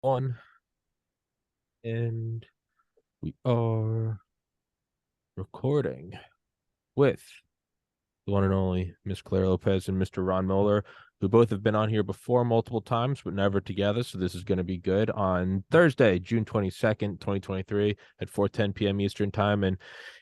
On and we are recording with the one and only Miss Clare Lopez and Mr. Ron Moeller, who both have been on here before multiple times, but never together. So this is going to be good on Thursday, June 22nd, 2023 at 4:10 p.m. Eastern time. And,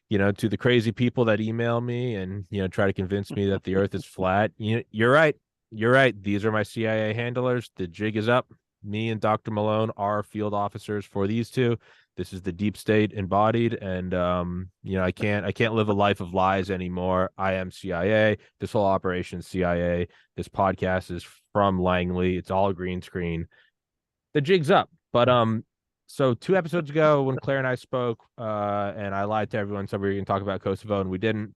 to the crazy people that email me and, try to convince me that the earth is flat, you're right. You're right. These are my CIA handlers. The jig is up. Me and Dr. Malone are field officers for these two. This is the deep state embodied, and I can't live a life of lies anymore. I am CIA. This whole operation is CIA. This podcast is from Langley. It's all a green screen. The jig's up. But so 2 episodes ago when Claire and I spoke, and I lied to everyone, said we were going to talk about Kosovo, and we didn't.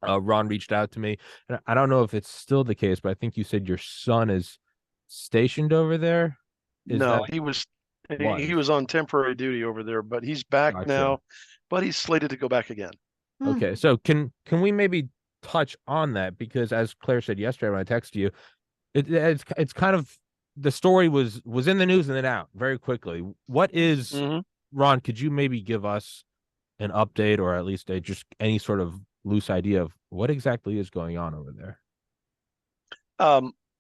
Ron reached out to me, and I don't know if it's still the case, but I think you said your son is stationed over there. Is No, that he was was? on temporary duty over there, but he's back Gotcha. now, but he's slated to go back again. Hmm. Okay, so can we maybe touch on that, because as Claire said yesterday when I texted you, it's kind of, the story was in the news and then out very quickly. What is, hmm Ron? Could you maybe give us an update, or at least just any sort of loose idea of what exactly is going on over there?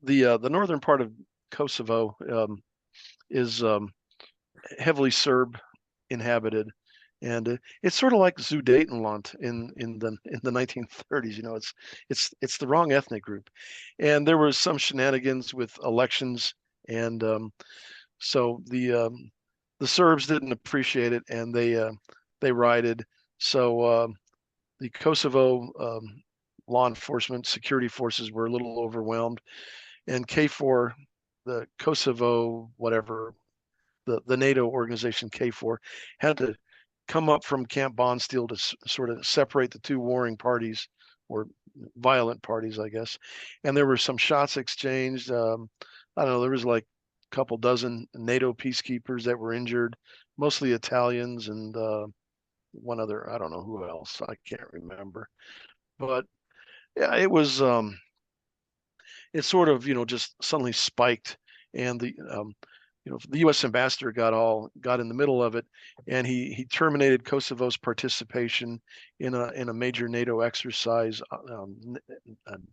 the northern part of Kosovo is heavily Serb inhabited, and it's sort of like Sudetenland in the 1930s. It's the wrong ethnic group, and there was some shenanigans with elections, and so the Serbs didn't appreciate it, and they rioted. So the Kosovo law enforcement security forces were a little overwhelmed, and KFOR, the Kosovo whatever, the NATO organization KFOR, had to come up from Camp Bondsteel to sort of separate the two warring parties, or violent parties, I guess. And there were some shots exchanged. I don't know. There was like a couple dozen NATO peacekeepers that were injured, mostly Italians, and one other. I don't know who else. I can't remember. But yeah, it sort of just suddenly spiked, and the U.S. ambassador got in the middle of it, and he terminated Kosovo's participation in a major NATO exercise,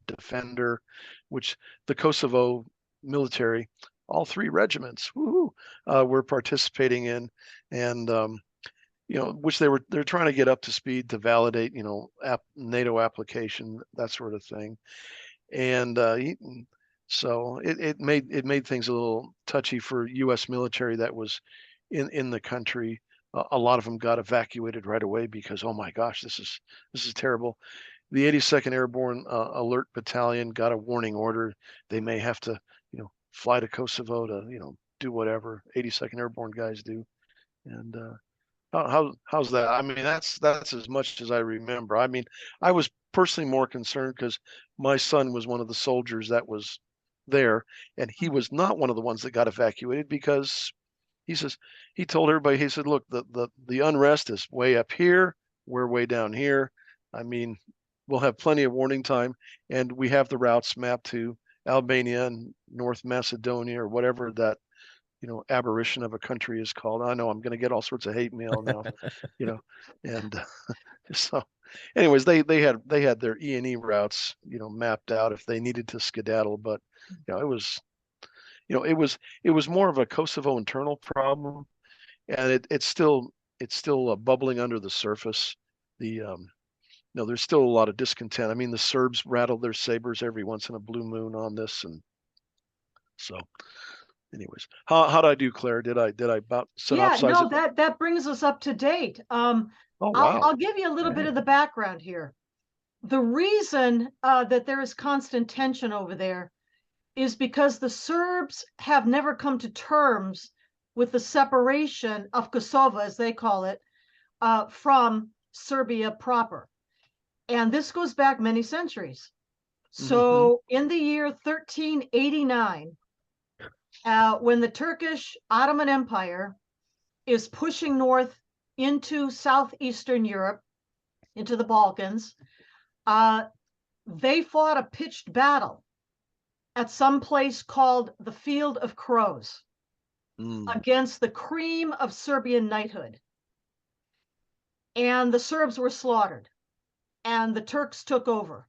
Defender, which the Kosovo military, all three regiments, were participating in, and which they're trying to get up to speed to validate, NATO application, that sort of thing. And so it made things a little touchy for U.S. military that was in the country. A lot of them got evacuated right away because, oh my gosh, this is terrible. The 82nd Airborne Alert Battalion got a warning order. They may have to, fly to Kosovo to, do whatever 82nd Airborne guys do. And how's that? I mean, that's as much as I remember. I mean, I was personally more concerned because my son was one of the soldiers that was there, and he was not one of the ones that got evacuated because he says he told everybody, he said, look, the unrest is way up here, we're way down here. I mean, we'll have plenty of warning time, and we have the routes mapped to Albania and North Macedonia, or whatever that aberration of a country is called. I know I'm going to get all sorts of hate mail now, you know, and so, anyways, they had their E&E routes, mapped out if they needed to skedaddle. But it was more of a Kosovo internal problem, and it's still bubbling under the surface. The no, there's still a lot of discontent. I mean, the Serbs rattle their sabers every once in a blue moon on this, and so, anyways, how did I do, Claire? Did I about Yeah, synopsize no, it? that brings us up to date. Oh I'll wow. I'll give you a little bit Okay. of the background here. The reason that there is constant tension over there is because the Serbs have never come to terms with the separation of Kosovo, as they call it, from Serbia proper. And this goes back many centuries. hmm So in the year 1389, when the Turkish Ottoman Empire is pushing north into southeastern Europe, into the Balkans, uh, they fought a pitched battle at some place called the Field of Crows. against the cream of Serbian knighthood. And the Serbs were slaughtered, and the Turks took over.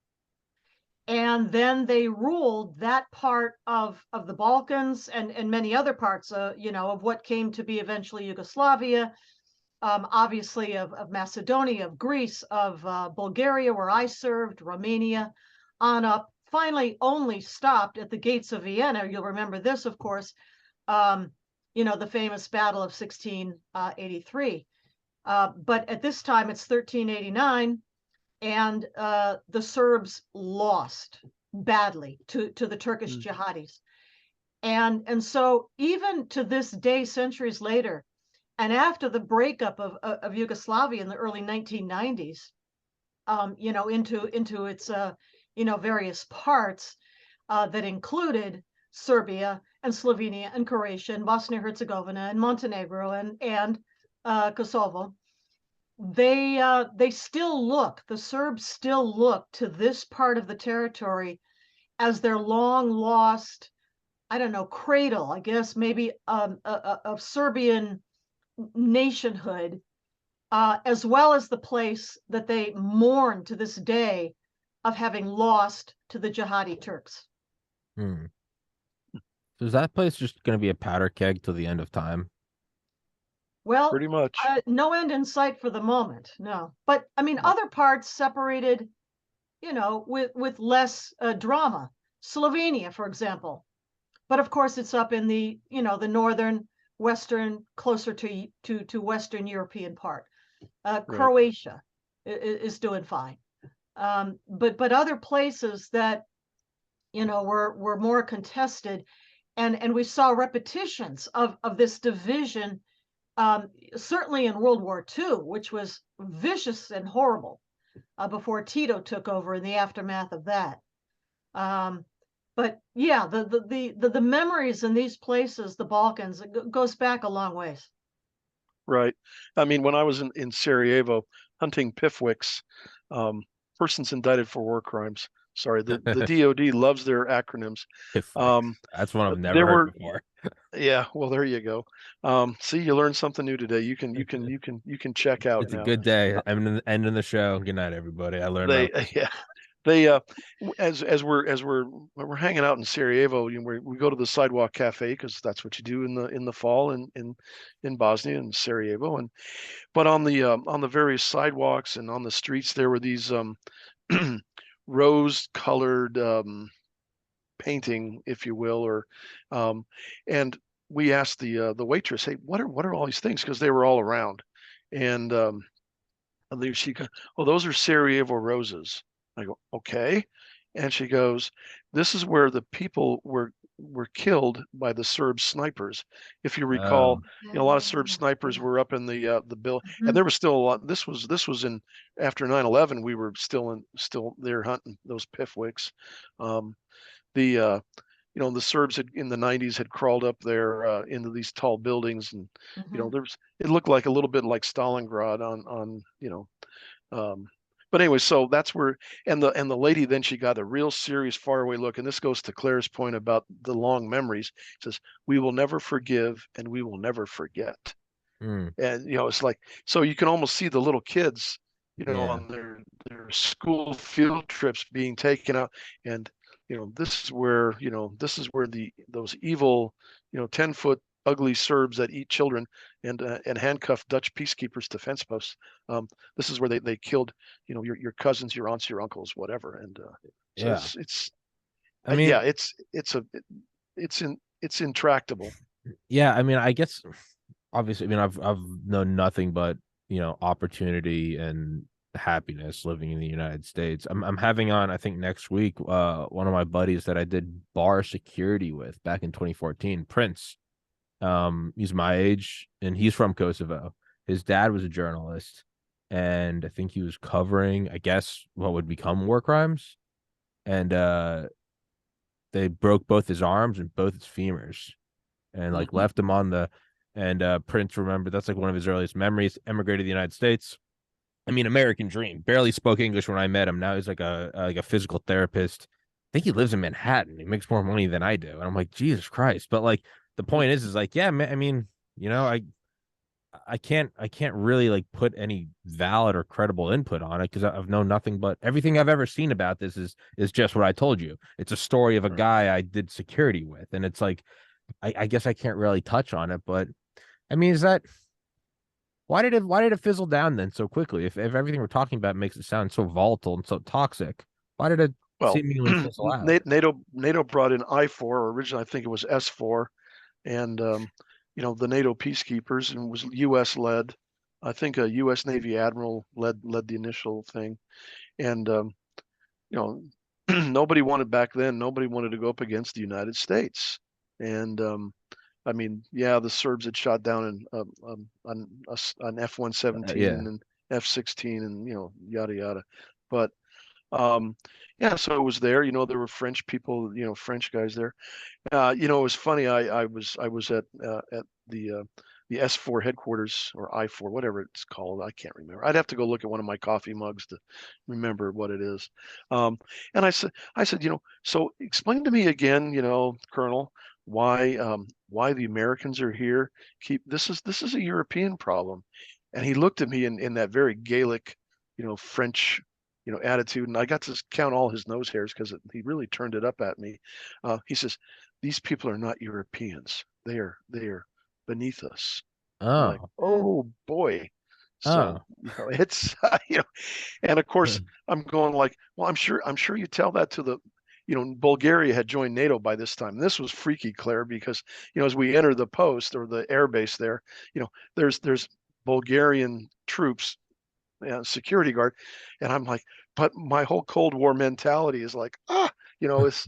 And then they ruled that part of the Balkans and many other parts, of what came to be eventually Yugoslavia, obviously of Macedonia, of Greece, of Bulgaria, where I served, Romania, on up. Finally, only stopped at the gates of Vienna. You'll remember this, of course. The famous Battle of 1683. But at this time, it's 1389. And the Serbs lost badly to the Turkish jihadis. And so even to this day, centuries later, and after the breakup of Yugoslavia in the early 1990s, into its various parts that included Serbia and Slovenia and Croatia and Bosnia Herzegovina and Montenegro and Kosovo. The Serbs still look to this part of the territory as their long lost, I don't know, cradle, I guess, maybe of Serbian nationhood, as well as the place that they mourn to this day of having lost to the jihadi Turks. So is that place just going to be a powder keg till the end of time? Well, pretty much. No end in sight for the moment, no. But I mean, other parts separated, with less drama. Slovenia, for example. But of course, it's up in the, the northern, western, closer to Western European part. Croatia is doing fine. But other places that, were more contested, and we saw repetitions of this division. Certainly in World War II, which was vicious and horrible before Tito took over in the aftermath of that. But yeah, the memories in these places, the Balkans, goes back a long ways. Right. I mean, when I was in Sarajevo hunting pifwicks, persons indicted for war crimes. Sorry, the DOD loves their acronyms. That's one I've never heard before. Yeah, well, there you go. See, you learned something new today. You can check out. It's now. A good day. I'm ending the show. Good night, everybody. I learned. As we're hanging out in Sarajevo, we go to the sidewalk cafe because that's what you do in the fall in Bosnia and Sarajevo, but on the various sidewalks and on the streets there were these rose-colored painting, if you will, or and we asked the waitress, "Hey, what are all these things?" Because they were all around, and she goes, "Oh, those are Sarajevo roses." I go, "Okay," and she goes, "This is where the people were killed by the Serb snipers. If you recall, a lot of Serb snipers were up in the bill, and there was still a lot. This was in after 9/11. We were still there hunting those pifwicks. The Serbs in the 90s had crawled up there into these tall buildings, and it looked like a little bit like Stalingrad but anyway, so that's where, and the lady, then she got a real serious faraway look, and this goes to Claire's point about the long memories. It says, "We will never forgive and we will never forget." And it's like, so you can almost see the little kids, on their school field trips being taken out, and this is where those evil 10-foot ugly Serbs that eat children and handcuff Dutch peacekeepers to fence posts. This is where they killed your cousins, your aunts, your uncles, whatever. And it's intractable. Yeah, I mean, I guess obviously, I mean, I've known nothing but opportunity and happiness living in the United States. I'm having on, I think next week, one of my buddies that I did bar security with back in 2014, Prince. He's my age and he's from Kosovo. His dad was a journalist, and I think he was covering, I guess, what would become war crimes. And they broke both his arms and both his femurs, and left him on the. And Prince, remember, that's one of his earliest memories. Emigrated to the United States. I mean, American dream. Barely spoke English when I met him. Now he's like a physical therapist. I think he lives in Manhattan. He makes more money than I do. And I'm like, Jesus Christ. But the point is like, yeah, man, I mean, you know, I can't really like put any valid or credible input on it because I've known nothing but everything I've ever seen about this is just what I told you. It's a story of a guy I did security with, and it's like I guess I can't really touch on it, but I mean, is that why did it fizzle down then so quickly? If everything we're talking about makes it sound so volatile and so toxic, why did it Well, seemingly fizzle out? NATO brought in I-4, or originally I think it was S-4, and you know, the NATO peacekeepers, and was U.S. led. I think a U.S. Navy admiral led the initial thing, and you know, nobody wanted back then. Nobody wanted to go up against the United States, and I mean, yeah, the Serbs had shot down an F-117 Yeah. and F-16, and you know, yada yada, but yeah, so it was there. You know, there were French people, you know, French guys there. You know, it was funny. I was at the S4 headquarters, or I4, whatever it's called. I can't remember. I'd have to go look at one of my coffee mugs to remember what it is. And I said, you know, so explain to me again, you know, Colonel, why the Americans are here. This is a European problem. And he looked at me in that very Gaelic, you know, French, you know, attitude, and I got to count all his nose hairs because he really turned it up at me. He says, "These people are not Europeans. They are beneath us." I'm like, Oh. "Oh boy." So, Oh. you know, it's you know, and of course I'm going like, well, I'm sure you tell that to the, you know, Bulgaria had joined NATO by this time. And this was freaky, Claire, because, you know, as we enter the post or the air base there, you know, there's Bulgarian troops, security guard, and I'm like, but my whole Cold War mentality is like, you know, it's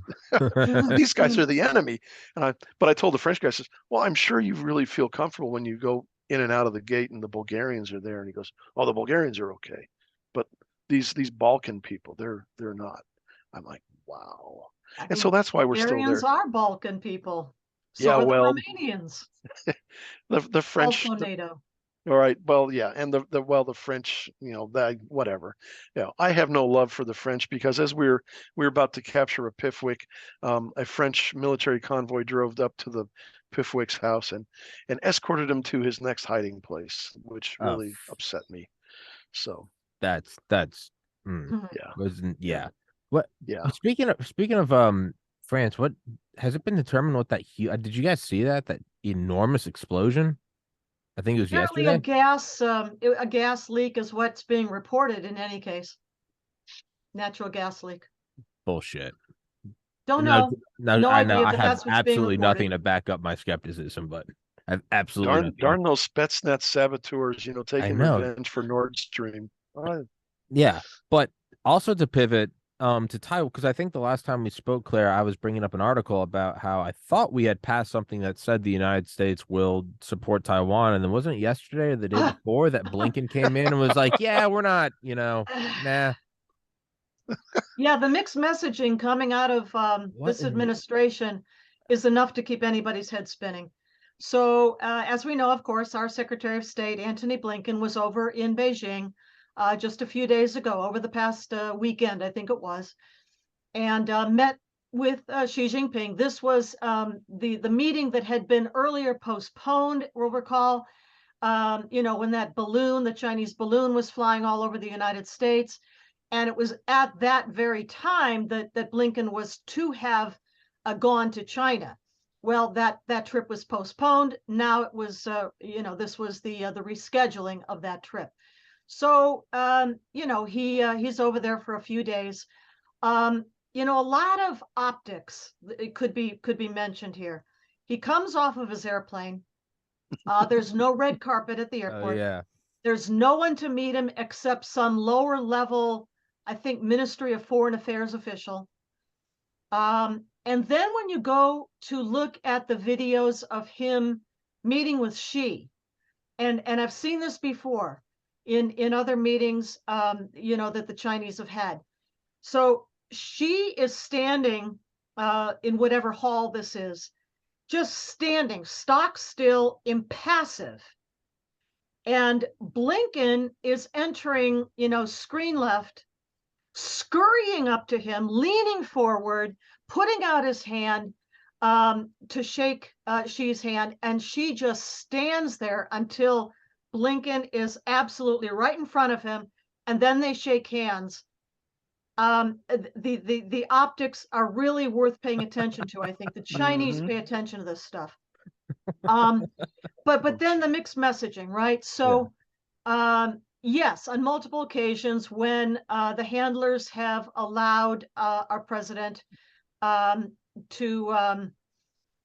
these guys are the enemy. But I told the French guy, I says, well, I'm sure you really feel comfortable when you go in and out of the gate and the Bulgarians are there. And he goes, oh, the Bulgarians are okay, but these Balkan people, they're not. I'm like, wow. And so that's why we're still Bulgarians there. are Balkan people. So Yeah, are the well, Romanians, the French, also NATO. all right. Well, yeah, and the French, you know, that whatever. You know, I have no love for the French because as we were about to capture a Pifwick, a French military convoy drove up to the Pifwick's house and escorted him to his next hiding place, which Oh, really upset me. So that's yeah, yeah. What yeah. speaking of France, what has it been determined what that did you guys see that enormous explosion? I think it was Apparently yesterday. a gas leak is what's being reported in any case. Natural gas leak. Bullshit. Don't No, know. no, No I know. idea, I but have that's what's being absolutely reported. nothing to back up my skepticism, but I have absolutely nothing. Darn those Spetsnaz saboteurs, you know, I taking know. revenge for Nord Stream. Yeah, but also to pivot to Taiwan, because I think the last time we spoke, Claire, I was bringing up an article about how I thought we had passed something that said the United States will support Taiwan, and then wasn't it yesterday or the day before that Blinken came in and was like, "Yeah, we're not, you know, nah." Yeah, the mixed messaging coming out of this administration is enough to keep anybody's head spinning. So, as we know, of course, our Secretary of State, Antony Blinken, was over in Beijing just a few days ago, over the past weekend, I think it was, and met with Xi Jinping. This was the meeting that had been earlier postponed, we'll recall, you know, when that balloon, the Chinese balloon, was flying all over the United States. And it was at that very time that Blinken was to have gone to China. Well, that trip was postponed. Now it was, you know, this was the rescheduling of that trip. So, you know, he's over there for a few days. You know, a lot of optics it could be mentioned here. He comes off of his airplane. There's no red carpet at the Oh airport. yeah. There's no one to meet him except some lower level, I think, Ministry of Foreign Affairs official. And then when you go to look at the videos of him meeting with Xi, and I've seen this before in other meetings, you know, that the Chinese have had. So Xi is standing in whatever hall this is, just standing stock still, impassive. And Blinken is entering, you know, screen left, scurrying up to him, leaning forward, putting out his hand, to shake Xi's hand, and she just stands there until Blinken is absolutely right in front of him, and then they shake hands. The optics are really worth paying attention to. I think the Chinese pay attention to this stuff. But then the mixed messaging, right? So, yes, on multiple occasions when the handlers have allowed our president to,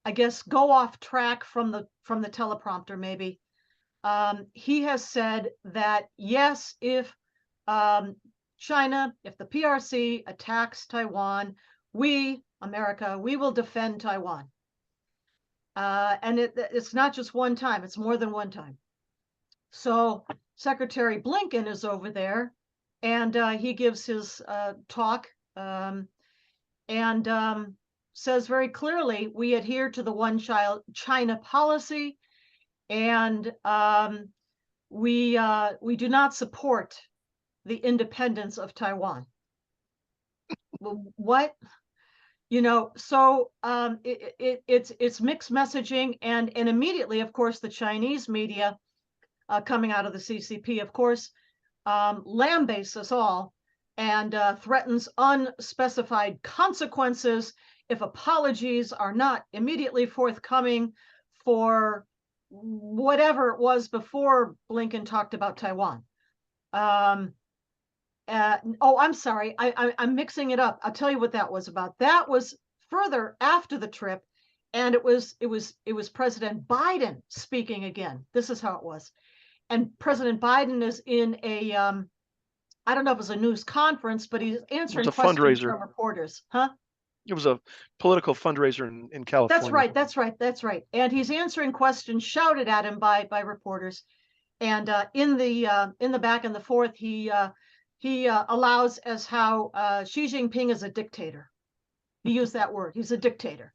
I guess, go off track from the teleprompter, maybe. He has said that yes, if China, if the PRC attacks Taiwan, we, America, we will defend Taiwan. And it's not just one time, it's more than one time. So Secretary Blinken is over there, and he gives his talk and says very clearly, we adhere to the one China policy, and we do not support the independence of Taiwan. What? You know, so it's mixed messaging, and immediately, of course, the Chinese media coming out of the CCP, of course, lambastes us all and threatens unspecified consequences if apologies are not immediately forthcoming for whatever it was before Blinken talked about Taiwan. Oh, I'm sorry. I'm mixing it up. I'll tell you what that was about. That was further after the trip, and it was President Biden speaking again. This is how it was, and President Biden is in a I don't know if it was a news conference, but he's answering questions fundraiser from reporters. Huh? It was a political fundraiser in California. That's right. And he's answering questions shouted at him by reporters, and in the back and the forth, he allows as how Xi Jinping is a dictator. He used that word. He's a dictator.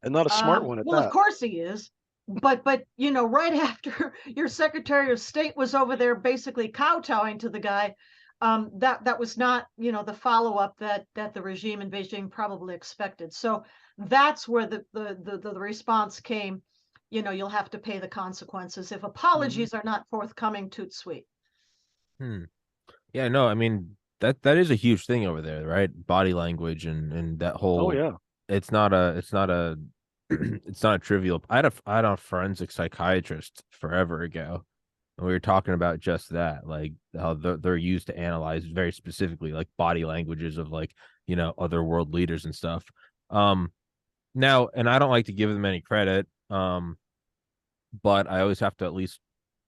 And not a smart one at that. Well, of course he is. But you know, right after your Secretary of State was over there basically kowtowing to the guy, that was not, you know, the follow-up that the regime in Beijing probably expected. So that's where the response came. You know, you'll have to pay the consequences if apologies are not forthcoming. Toot sweet. Yeah, no, I mean that is a huge thing over there, right? Body language and that whole. Oh yeah. It's not a it's not a trivial. I had a forensic psychiatrist forever ago, and we were talking about just that, like how they're used to analyze very specifically like body languages of, like, you know, other world leaders and stuff. Now, and I don't like to give them any credit, but I always have to at least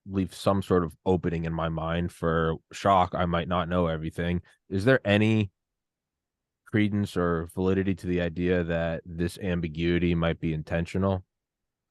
leave some sort of opening in my mind for shock. I might not know everything. Is there any credence or validity to the idea that this ambiguity might be intentional?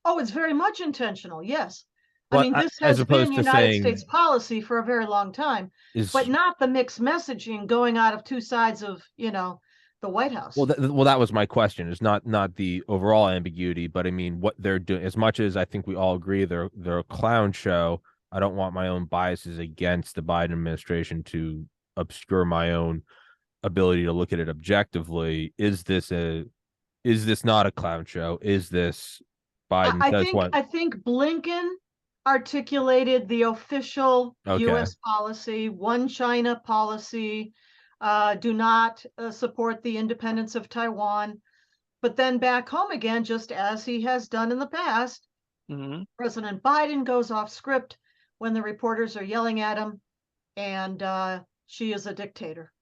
Oh, it's very much intentional. Yes. Well, I mean, this as has opposed been to United saying States policy for a very long time, but not the mixed messaging going out of two sides of, you know, the White House. Well, that was my question. Is not the overall ambiguity, but I mean what they're doing. As much as I think we all agree they're a clown show, I don't want my own biases against the Biden administration to obscure my own ability to look at it objectively. Is this not a clown show? Is this Biden I think Blinken articulated the official U.S. policy, one China policy, do not support the independence of Taiwan. But then back home again, just as he has done in the past, President Biden goes off script when the reporters are yelling at him, and she is a dictator.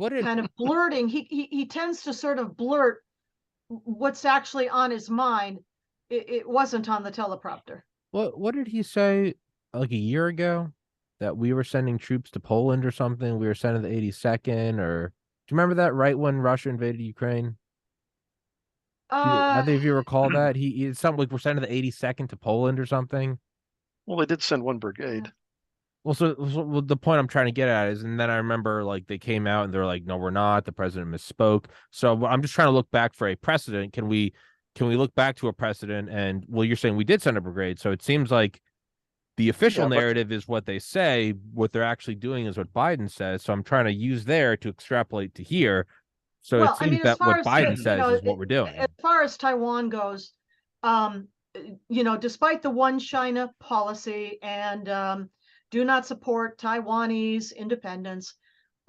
Kind of blurting. He tends to sort of blurt what's actually on his mind. It wasn't on the teleprompter. What did he say like a year ago? That we were sending troops to Poland or something? We were sending the 82nd, or do you remember that right when Russia invaded Ukraine? I think if you recall that, it's something like we're sending the 82nd to Poland or something. Well, they did send one brigade. Well, so the point I'm trying to get at is, and then I remember like they came out and they're like, no, we're not. The president misspoke. So I'm just trying to look back for a precedent. Can we look back to a precedent? And well, you're saying we did send a brigade, so it seems like the official narrative is what they say. What they're actually doing is what Biden says. So I'm trying to use there to extrapolate to here. So it Well, I seems mean, as that far what as Biden you says know, is what we're as doing. far as Taiwan goes, um, despite the one China policy and do not support Taiwanese independence, we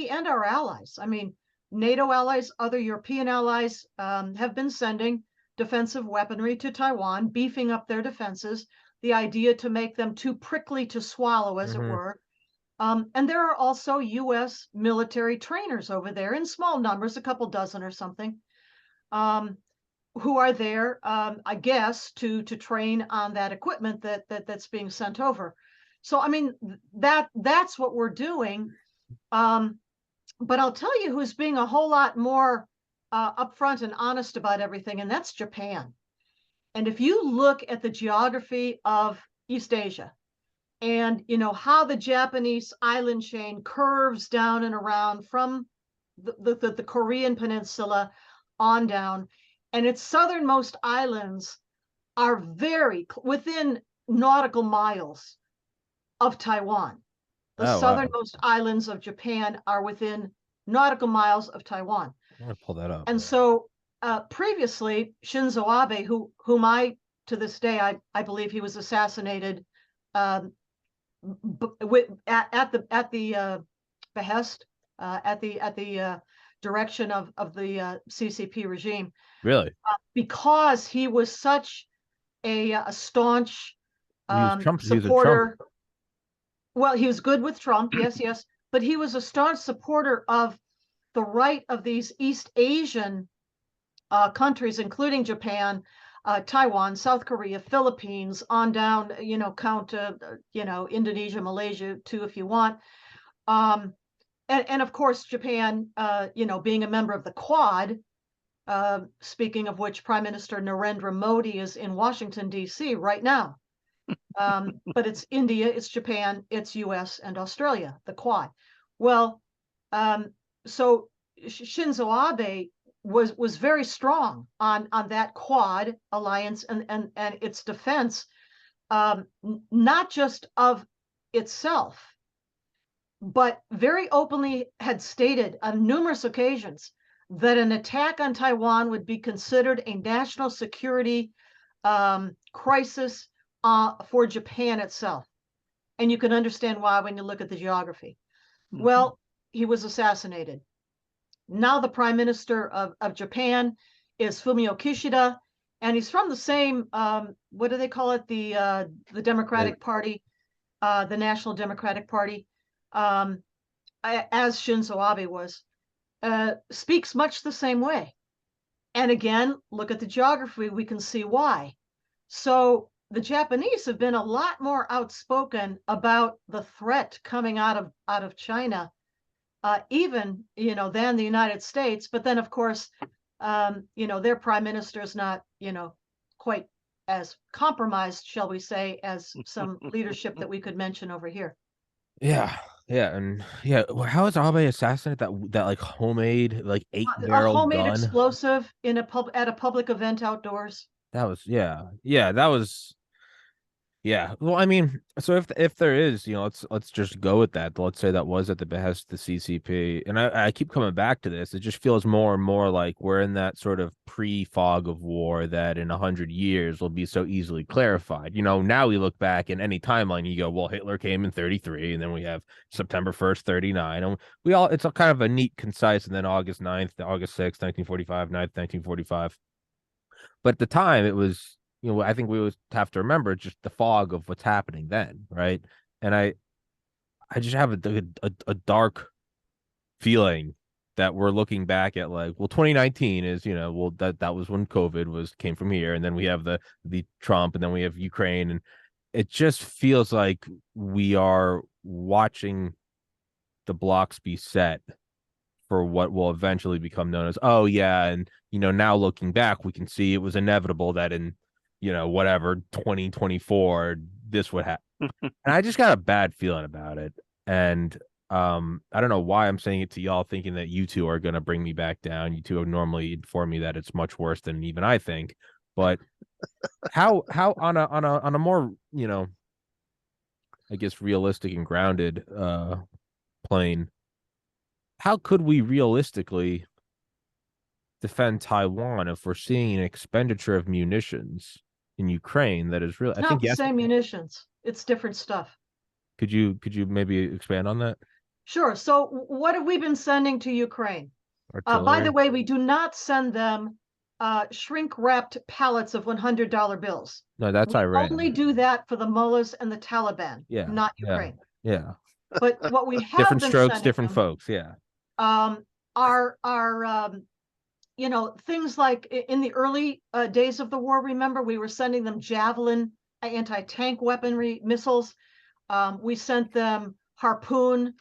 and our allies, I mean, NATO allies, other European allies, have been sending defensive weaponry to Taiwan, beefing up their defenses. The idea to make them too prickly to swallow, as it Mhm. were. And there are also U.S. military trainers over there in small numbers, a couple dozen or something, um, who are there, I guess, to train on that equipment that's being sent over. So, I mean, that's what we're doing. But I'll tell you who's being a whole lot more upfront and honest about everything, and that's Japan. And if you look at the geography of East Asia, and how the Japanese island chain curves down and around from the Korean peninsula on down, and its southernmost islands are very within nautical miles of Taiwan. The Oh wow, southernmost islands of Japan are within nautical miles of Taiwan. I'm gonna pull that up. And so previously, Shinzo Abe, whom I, to this day, I believe he was assassinated um, at the behest, at the direction of the CCP regime, Really, because he was such a staunch he was Trump. He was a Trump. supporter. Well, he was good with Trump, yes, yes, but he was a staunch supporter of the right of these East Asian countries, including Japan, Taiwan, South Korea, Philippines, on down, count, Indonesia, Malaysia too, if you want. Um, and of course, Japan, being a member of the Quad, speaking of which, Prime Minister Narendra Modi is in Washington, D.C. right now. But it's India, it's Japan, it's US and Australia, the Quad. Well, so Shinzo Abe was very strong on that Quad alliance and its defense, not just of itself, but very openly had stated on numerous occasions that an attack on Taiwan would be considered a national security crisis for Japan itself. And you can understand why when you look at the geography. Mhm. Well, he was assassinated. Now the prime minister of Japan is Fumio Kishida, and he's from the same, what do they call it? The Democratic Party, the National Democratic Party, as Shinzo Abe was, speaks much the same way. And again, look at the geography, we can see why. So the Japanese have been a lot more outspoken about the threat coming out of China, even than the United States. But then, of course, their prime minister is not quite as compromised, shall we say, as some leadership that we could mention over here. Yeah, yeah, and yeah. How is Abe assassinated? That like homemade like eight A barrel homemade gun. explosive in at a public event outdoors. That was yeah. That was yeah. Well, I mean, so if there is, let's just go with that. Let's say that was at the behest of the CCP. And I keep coming back to this. It just feels more and more like we're in that sort of pre-fog of war that in 100 years will be so easily clarified. Now we look back in any timeline, you go, well, Hitler came in 33, and then we have September 1st, 39. And it's a kind of a neat, concise, and then August 9th, August 6th, 1945, 9th, 1945. But at the time, it was, I think we would have to remember just the fog of what's happening then, right? And I just have a dark feeling that we're looking back at like, well, 2019 is, well, that was when COVID came from here, and then we have the Trump, and then we have Ukraine, and it just feels like we are watching the blocks be set for what will eventually become known as, oh yeah, and now looking back, we can see it was inevitable that in whatever 2024 this would happen. And I just got a bad feeling about it. And I don't know why I'm saying it to y'all, thinking that you two are gonna bring me back down. You two have normally informed me that it's much worse than even I think. But how on a more I guess realistic and grounded plane, how could we realistically defend Taiwan if we're seeing an expenditure of munitions in Ukraine that is real? It's I not think the yes. same munitions. It's different stuff. Could you maybe expand on that? Sure. So what have we been sending to Ukraine? By the Artillery? way, we do not send them shrink-wrapped pallets of $100 bills. No, that's We only Iran. do that for the mullahs and the Taliban, Yeah, not yeah, Ukraine. yeah. But what we have Different been strokes, sending different them folks. Yeah. are things like in the early days of the war, remember, we were sending them Javelin anti-tank weaponry missiles. We sent them Harpoon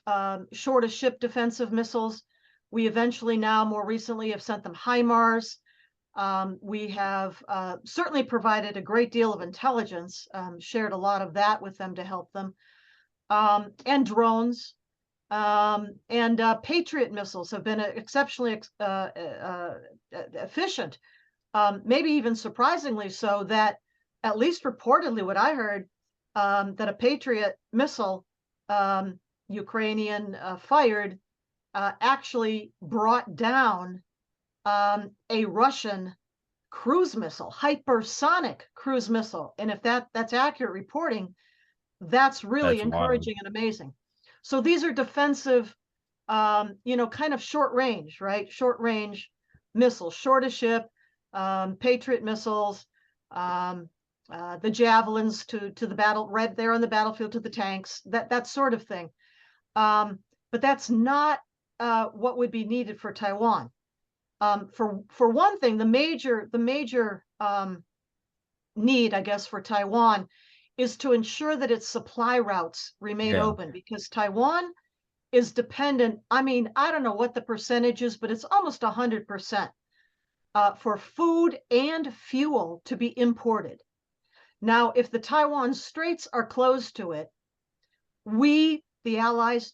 shore-to-ship defensive missiles. We eventually now, more recently, have sent them HIMARS. We have certainly provided a great deal of intelligence, shared a lot of that with them to help them, and drones. And Patriot missiles have been exceptionally efficient, maybe even surprisingly so, that at least reportedly what I heard, that a Patriot missile, Ukrainian fired, actually brought down a Russian cruise missile, hypersonic cruise missile. And if that's accurate reporting, that's really That's wild. encouraging and amazing. So these are defensive, kind of short range, right? Short range missiles, shore-to-ship, Patriot missiles, the javelins to the battle, right there on the battlefield to the tanks, that sort of thing. But that's not what would be needed for Taiwan. For one thing, the major need, I guess, for Taiwan is to ensure that its supply routes remain Yeah. open, because Taiwan is dependent. I mean, I don't know what the percentage is, but it's almost 100% for food and fuel to be imported. Now, if the Taiwan Straits are closed to it, we, the allies,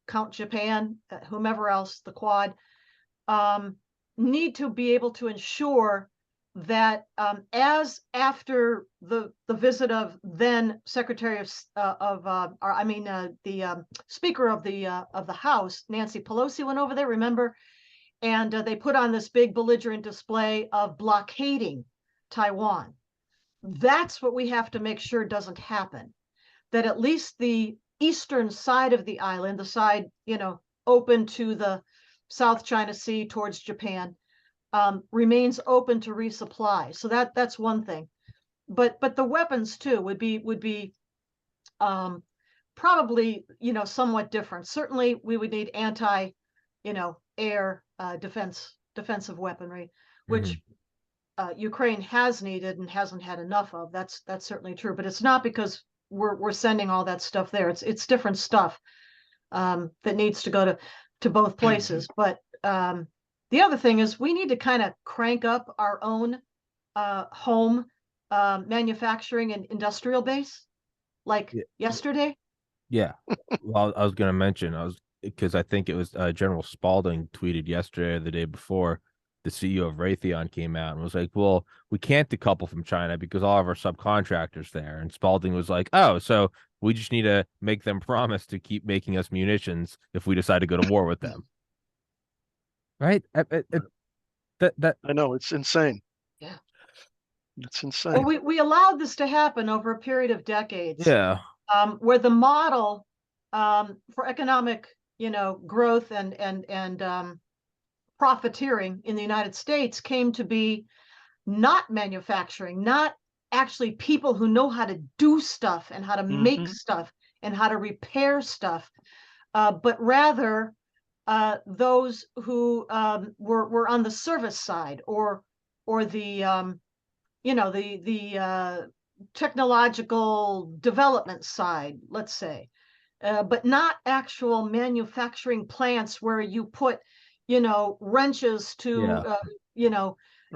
count Japan, whomever else, the Quad, need to be able to ensure that as after the visit of then Secretary of the Speaker of the House, Nancy Pelosi, went over there, remember, and they put on this big belligerent display of blockading Taiwan. That's what we have to make sure doesn't happen. That at least the eastern side of the island, the side open to the South China Sea towards Japan, remains open to resupply. So that's one thing. But the weapons too would be probably somewhat different. Certainly we would need air defensive weaponry, which Ukraine has needed and hasn't had enough of. That's certainly true. But it's not because we're sending all that stuff there. It's different stuff that needs to go to both places. But the other thing is we need to kind of crank up our own home manufacturing and industrial base, like yesterday. Yeah. Well, I was going to mention, because I think it was General Spalding tweeted yesterday or the day before, the CEO of Raytheon came out and was like, well, we can't decouple from China because all of our subcontractors there. And Spalding was like, oh, so we just need to make them promise to keep making us munitions if we decide to go to war with them. Right? I know, it's insane. Yeah. It's insane. Well, we allowed this to happen over a period of decades. Yeah. Where the model for economic, growth and profiteering in the United States came to be not manufacturing, not actually people who know how to do stuff and how to make stuff and how to repair stuff, but rather those who were on the service side or the the technological development side, let's say, but not actual manufacturing plants where you put, wrenches to,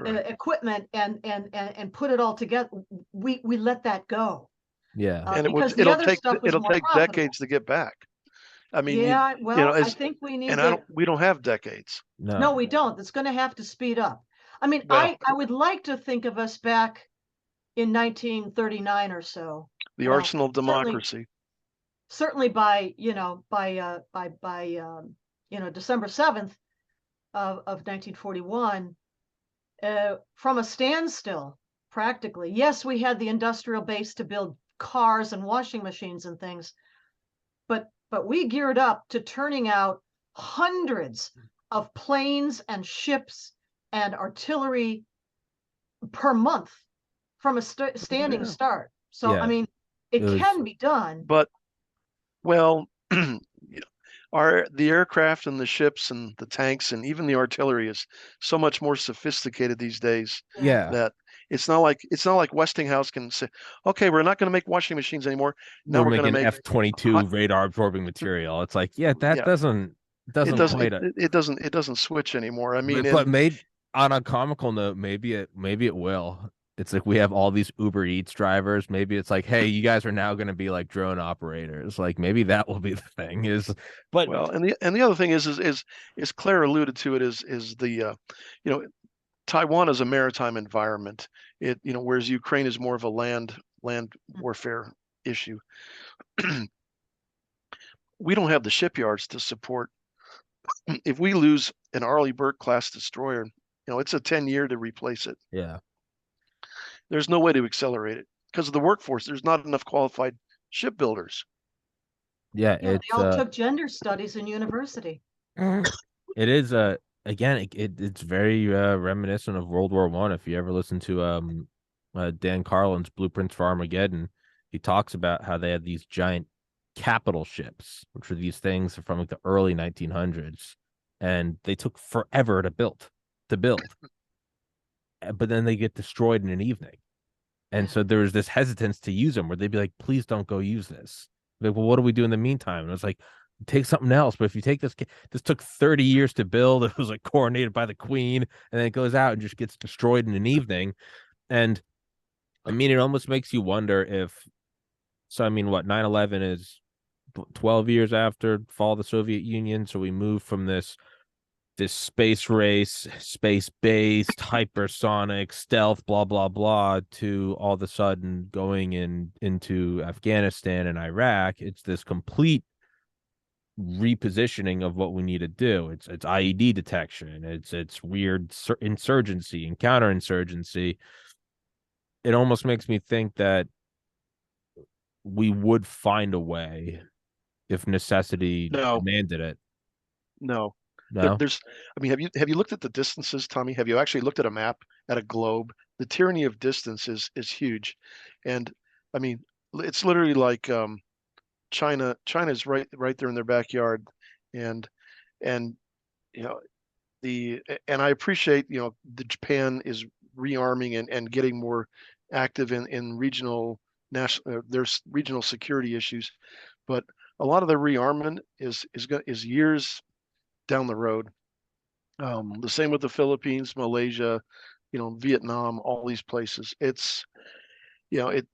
equipment and put it all together. We let that go. Yeah. And because it'll the other take stuff was more profitable. decades to get back. I mean, yeah, well, I think we need to. We don't have decades. No, we don't. It's going to have to speed up. I mean, Well, I would like to think of us back in 1939 or so. The arsenal of democracy. Certainly by December 7th of 1941, from a standstill, practically. Yes, we had the industrial base to build cars and washing machines and things, but we geared up to turning out hundreds of planes and ships and artillery per month from a standing Yeah. start. So, Yeah. I mean, It it was, can be done. But well, are the aircraft and the ships and the tanks and even the artillery is so much more sophisticated these days yeah. that it's not like Westinghouse can say, okay, we're not going to make washing machines anymore. Now We're we're going to making make F-22 radar absorbing material. It's like, yeah, that yeah. doesn't It quite doesn't switch anymore. I mean, but made on a comical note, maybe it will. It's like we have all these Uber Eats drivers. Maybe it's like, hey, you guys are now going to be like drone operators. Like maybe that will be the thing. But well, and the other thing is Claire alluded to it is the Taiwan is a maritime environment. Whereas Ukraine is more of a land warfare issue. We don't have the shipyards to support. If we lose an Arleigh Burke class destroyer, it's a 10-year to replace it. yeah, There's no way to accelerate it because of the workforce. There's not enough qualified shipbuilders. yeah, Yeah, they it's all took gender studies in university. it is again it's very reminiscent of World War One. If you ever listen to Dan Carlin's Blueprints for Armageddon, he talks about how they had these giant capital ships, which were these things from like the early 1900s, and they took forever to build. But then they get destroyed in an evening. And so there was this hesitance to use them where they'd be like, please don't go use this. Like, well, what do we do in the meantime? And it's like, take something else. But if you take this took 30 years to build. It was like coronated by the queen, and then it goes out and just gets destroyed in an evening. And I mean, it almost makes you wonder I mean, what 9/11 is 12 years after fall of the Soviet Union. So we move from this space race, space based, hypersonic, stealth, blah, blah, blah, to all of a sudden going into Afghanistan and Iraq. It's this complete repositioning of what we need to do. It's IED detection. It's weird insurgency and counterinsurgency. It almost makes me think that we would find a way if necessity No, demanded it. no. No? I mean, have you looked at the distances, Tommy? Have you actually looked at a map, at a globe? The tyranny of distance is huge, and I mean, it's literally like China's right there in their backyard, and and you know and I appreciate the Japan is rearming and getting more active in regional national there's regional security issues, but a lot of the rearmament is years down the road. The same with the Philippines, Malaysia, Vietnam, all these places. It's it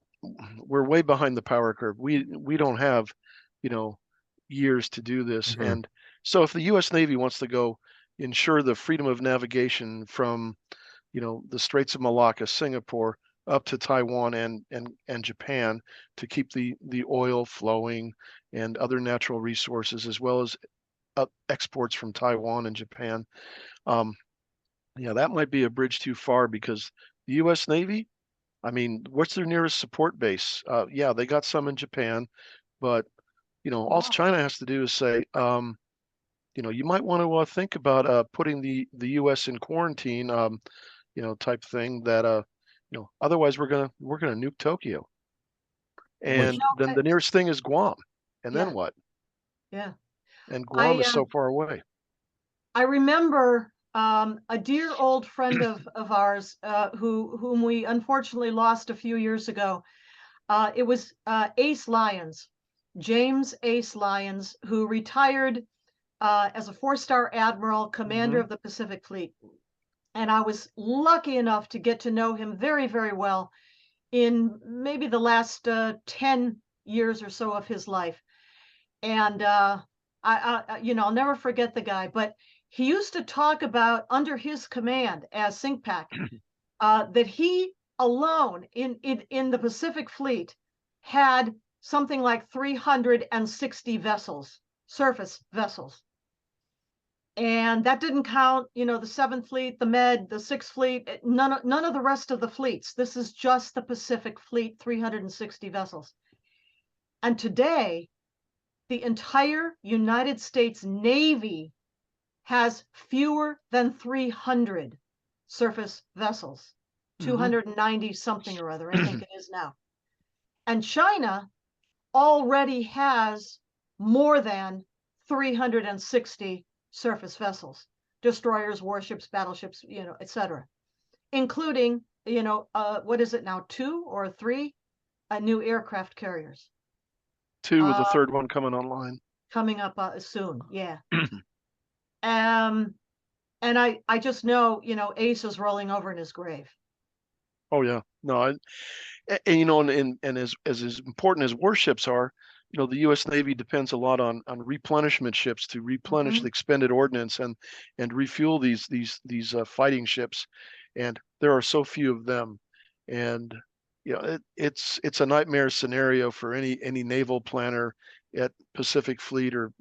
we're way behind the power curve. We don't have, you know, years to do this. Mhm. And so if the US Navy wants to go ensure the freedom of navigation from, the Straits of Malacca, Singapore, up to Taiwan and Japan to keep the oil flowing and other natural resources as well as exports from Taiwan and Japan. Yeah, that might be a bridge too far because the U.S. Navy, I mean, what's their nearest support base? Yeah, they got some in Japan, but all Wow. China has to do is say, you might want to think about putting the U.S. in quarantine, type thing. That otherwise we're gonna nuke Tokyo, Which and then the nearest thing is Guam, and Yeah, then what? yeah. And Guam I is so far away. I remember a dear old friend of ours whom we unfortunately lost a few years ago. It was Ace Lyons, James Ace Lyons, who retired as a four-star admiral, commander Hmm. of the Pacific Fleet. And I was lucky enough to get to know him very, very well in maybe the last 10 years or so of his life. And I'll never forget the guy, but he used to talk about under his command as SINCPAC, that he alone in the Pacific Fleet had something like 360 vessels, surface vessels. And that didn't count, you know, the 7th Fleet, the Med, the 6th Fleet, none of the rest of the fleets. This is just the Pacific Fleet, 360 vessels. And today, the entire United States Navy has fewer than 300 surface vessels, 290 something or other, I think it is now. And China already has more than 360 surface vessels, destroyers, warships, battleships, you know, etc., including, you know, what is it now, 2 or 3 new aircraft carriers. 2 with the third one coming online. Coming up soon, yeah. And I just know, you know, Ace is rolling over in his grave. Oh yeah, no, and you know, and as important as warships are, you know, the U.S. Navy depends a lot on replenishment ships to replenish the expended ordnance and refuel these fighting ships, and there are so few of them, and you know, it's a nightmare scenario for any naval planner at Pacific Fleet or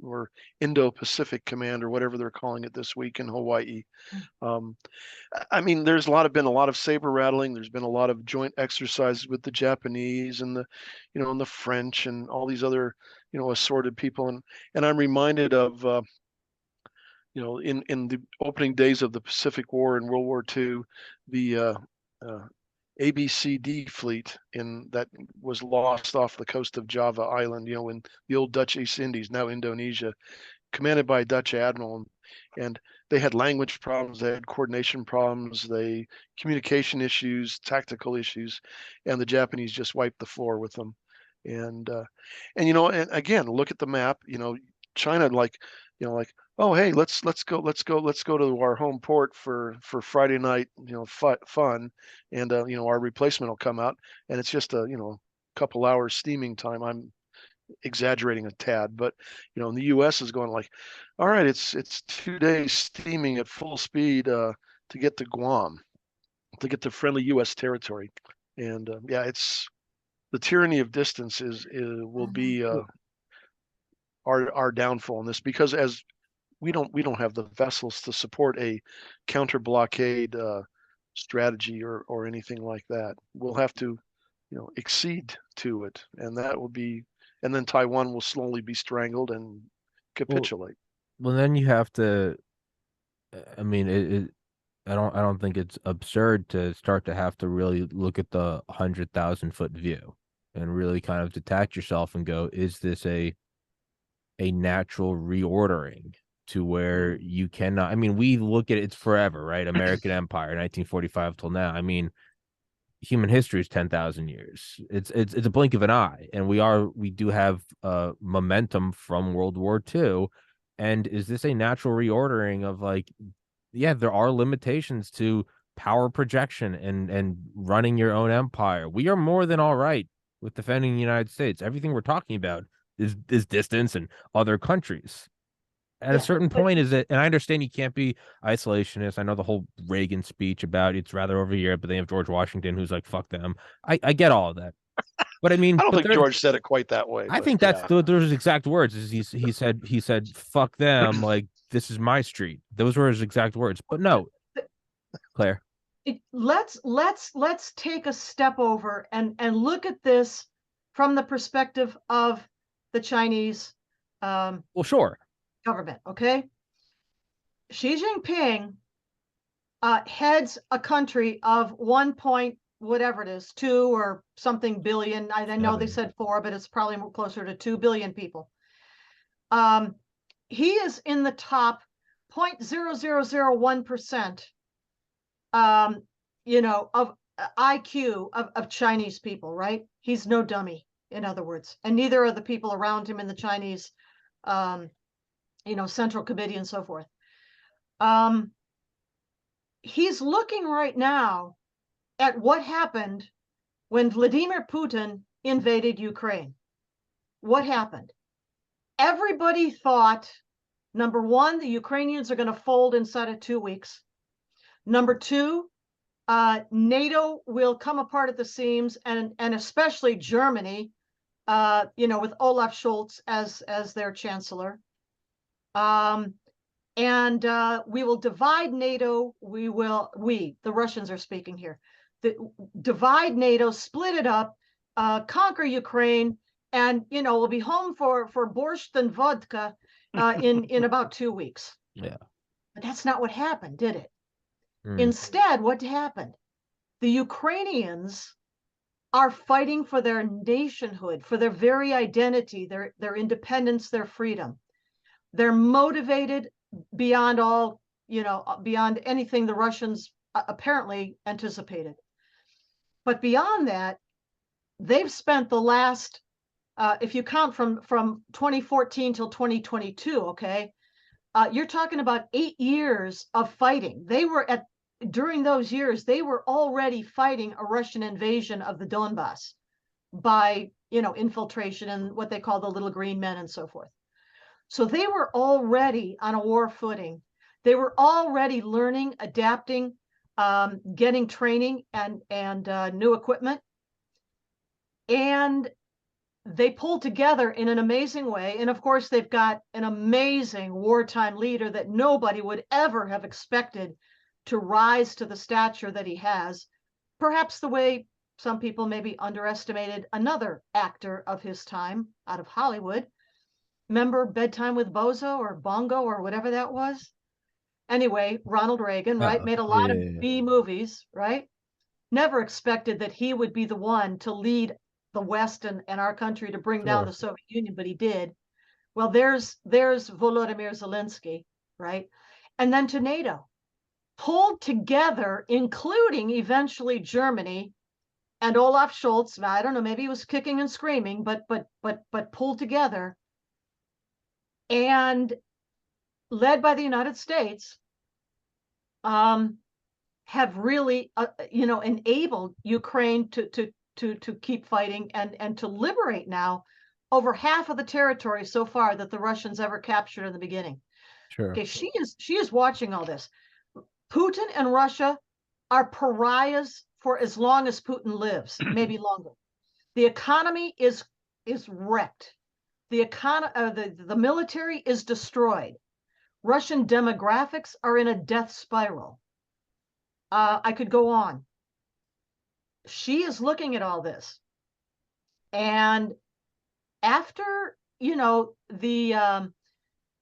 Indo-Pacific Command or whatever they're calling it this week in Hawaii. I mean, there's been a lot of saber rattling. There's been a lot of joint exercises with the Japanese and the, you know, and the French and all these other, you know, assorted people. And I'm reminded of, you know, in the opening days of the Pacific War in World War II, the ABCD fleet that was lost off the coast of Java Island, you know, in the old Dutch East Indies, now Indonesia, commanded by a Dutch admiral, and they had language problems, they had coordination problems, they communication issues, tactical issues, and the Japanese just wiped the floor with them. And you know, and again, look at the map. You know, China, like, you know, like, oh hey, let's go to our home port for Friday night, you know, fun, and you know, our replacement will come out, and it's just a, you know, couple hours steaming time. I'm exaggerating a tad, but you know, in the U.S. is going like, all right, it's 2 days steaming at full speed to get to Guam, to get to friendly U.S. territory, and yeah, it's the tyranny of distance will be our downfall in this, because as we don't have the vessels to support a counter blockade strategy or anything like that. We'll have to, you know, accede to it, and that will be, and then Taiwan will slowly be strangled and capitulate. Well, then you have to. I mean, I don't think it's absurd to start to have to really look at the 100,000-foot view and really kind of detach yourself and go, is this a natural reordering to where you cannot? I mean, we look at it's forever, right? American Empire, 1945 till now. I mean, human history is 10,000 years. It's a blink of an eye, and we do have momentum from World War II. And is this a natural reordering of, like, yeah, there are limitations to power projection and running your own empire. We are more than all right with defending the United States. Everything we're talking about is distance and other countries. At a certain point, is it? And I understand you can't be isolationist. I know the whole Reagan speech about it's rather over here, but they have George Washington who's like, fuck them. I get all of that. But I mean, I don't think George said it quite that way. I think that's those exact words. He said, fuck them, like, this is my street. Those were his exact words. But no, Claire. Let's take a step over and look at this from the perspective of the Chinese well, sure, government. Okay, Xi Jinping heads a country of 1 point whatever it is, 2 or something billion. I know they said 4, but it's probably closer to 2 billion people. He is in the top 0.0001%, you know, of IQ of Chinese people, right? He's no dummy, in other words, and neither are the people around him in the Chinese, you know, Central Committee and so forth. He's looking right now at what happened when Vladimir Putin invaded Ukraine. What happened? Everybody thought, number one, the Ukrainians are going to fold inside of 2 weeks. Number two, NATO will come apart at the seams, and especially Germany, you know, with Olaf Scholz as their chancellor. and we will divide NATO. The Russians are speaking here, divide NATO, split it up, conquer Ukraine, and we'll be home for borscht and vodka in about 2 weeks. Yeah. But that's not what happened, did it? Mm. Instead, what happened? The Ukrainians are fighting for their nationhood, for their very identity, their independence, their freedom. They're motivated beyond all, beyond anything the Russians apparently anticipated. But beyond that, they've spent the last, if you count from 2014 till 2022, okay, you're talking about 8 years of fighting. During those years, they were already fighting a Russian invasion of the Donbass by, infiltration and what they call the little green men and so forth. So they were already on a war footing. They were already learning, adapting, getting training and new equipment. And they pulled together in an amazing way. And of course, they've got an amazing wartime leader that nobody would ever have expected to rise to the stature that he has. Perhaps the way some people maybe underestimated another actor of his time out of Hollywood. Remember Bedtime with Bozo or Bongo or whatever that was? Anyway, Ronald Reagan, right? Made a lot of B movies, right? Never expected that he would be the one to lead the West and our country to bring down the Soviet Union, but he did. Well, there's Volodymyr Zelensky, right? And then to NATO, pulled together, including eventually Germany and Olaf Scholz. I don't know, maybe he was kicking and screaming, but pulled together and led by the United States, have really, enabled Ukraine to keep fighting and to liberate now over half of the territory so far that the Russians ever captured in the beginning. Sure. Okay, she is watching all this. Putin and Russia are pariahs for as long as Putin lives, maybe longer. The economy is wrecked. The military is destroyed. Russian demographics are in a death spiral. I could go on. She is looking at all this. And after, the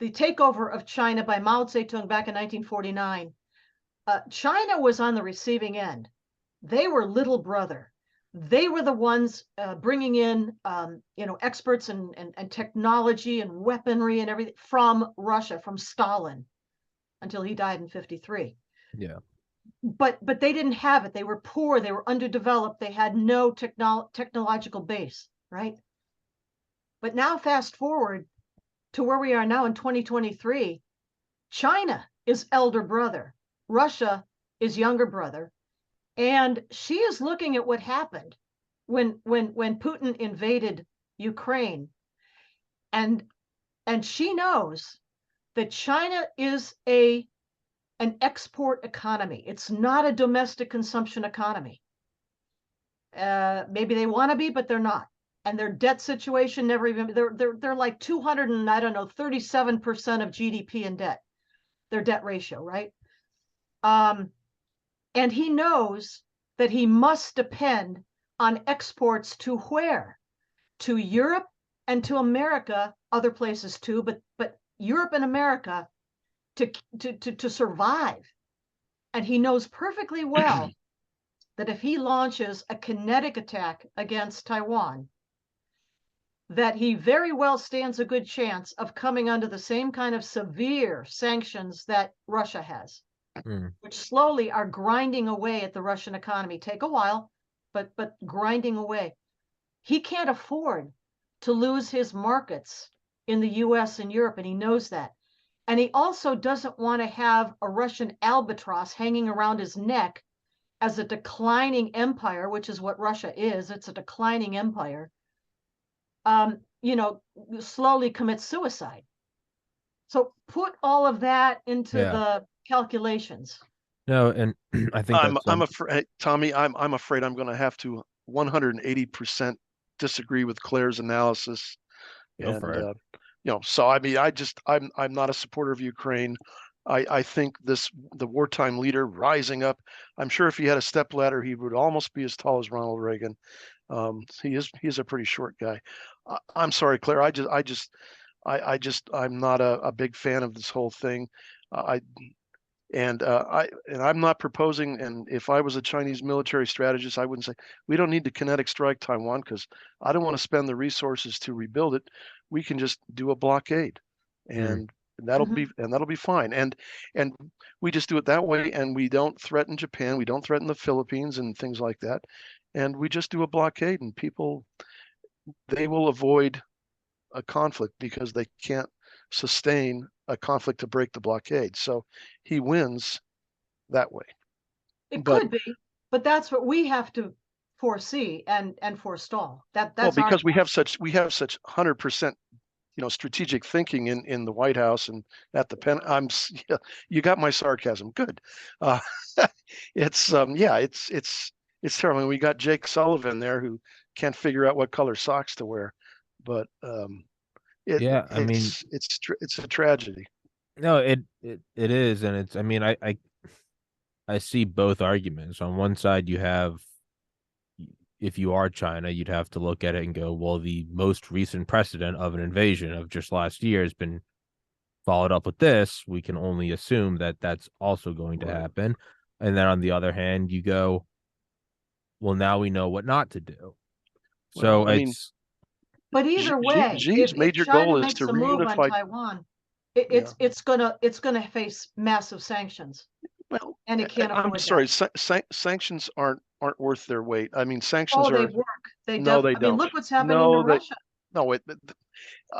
takeover of China by Mao Zedong back in 1949, China was on the receiving end. They were little brother. They were the ones bringing in, experts and technology and weaponry and everything from Russia, from Stalin, until he died in 1953. Yeah. But they didn't have it. They were poor. They were underdeveloped. They had no technological base, right? But now fast forward to where we are now in 2023, China is elder brother. Russia is younger brother. And she is looking at what happened when Putin invaded Ukraine. And she knows that China is an export economy. It's not a domestic consumption economy. Maybe they want to be, but they're not. And their debt situation never even, they're like 37% of GDP in debt, their debt ratio, right? And he knows that he must depend on exports to where? To Europe and to America, other places too, but Europe and America to survive. And he knows perfectly well that if he launches a kinetic attack against Taiwan, that he very well stands a good chance of coming under the same kind of severe sanctions that Russia has, which slowly are grinding away at the Russian economy. Take a while, but grinding away. He can't afford to lose his markets in the US and Europe, and he knows that. And he also doesn't want to have a Russian albatross hanging around his neck as a declining empire, which is what Russia is. It's a declining empire. Slowly commits suicide. So put all of that into the calculations. No, and I think I'm afraid, Tommy, I'm afraid I'm going to have to 180% disagree with Claire's analysis. Go for it. So I mean, I'm not a supporter of Ukraine. I think the wartime leader rising up. I'm sure if he had a stepladder, he would almost be as tall as Ronald Reagan. He's a pretty short guy. I'm sorry, Claire. I'm not a big fan of this whole thing. I I'm not proposing. And if I was a Chinese military strategist, I wouldn't say we don't need to kinetic strike Taiwan because I don't want to spend the resources to rebuild it. We can just do a blockade, and that'll be fine. And we just do it that way, and we don't threaten Japan, we don't threaten the Philippines and things like that, and we just do a blockade, and people, they will avoid a conflict because they can't sustain a conflict to break the blockade. So he wins that way. It But could be, but that's what we have to foresee and forestall. That's well, our because we have such 100% strategic thinking in the White House and at the pen. You got my sarcasm. Good. It's it's terrible. I mean, we got Jake Sullivan there who can't figure out what color socks to wear, but Yeah, I mean, it's a tragedy. no, it is, and it's. I mean, I see both arguments. On one side, you have, if you are China, you'd have to look at it and go, well, the most recent precedent of an invasion of just last year has been followed up with this. We can only assume that that's also going to happen. And then on the other hand, you go, well, now we know what not to do. So Well, I mean, but either way, Xi's major China goal is makes to a move on reunify Taiwan, it's gonna face massive sanctions, Well, and it can't I'm afford sorry. that. Sanctions aren't worth their weight. I mean, sanctions Oh, they are. work. No, they I mean, don't. look what's happening to No, Russia. no.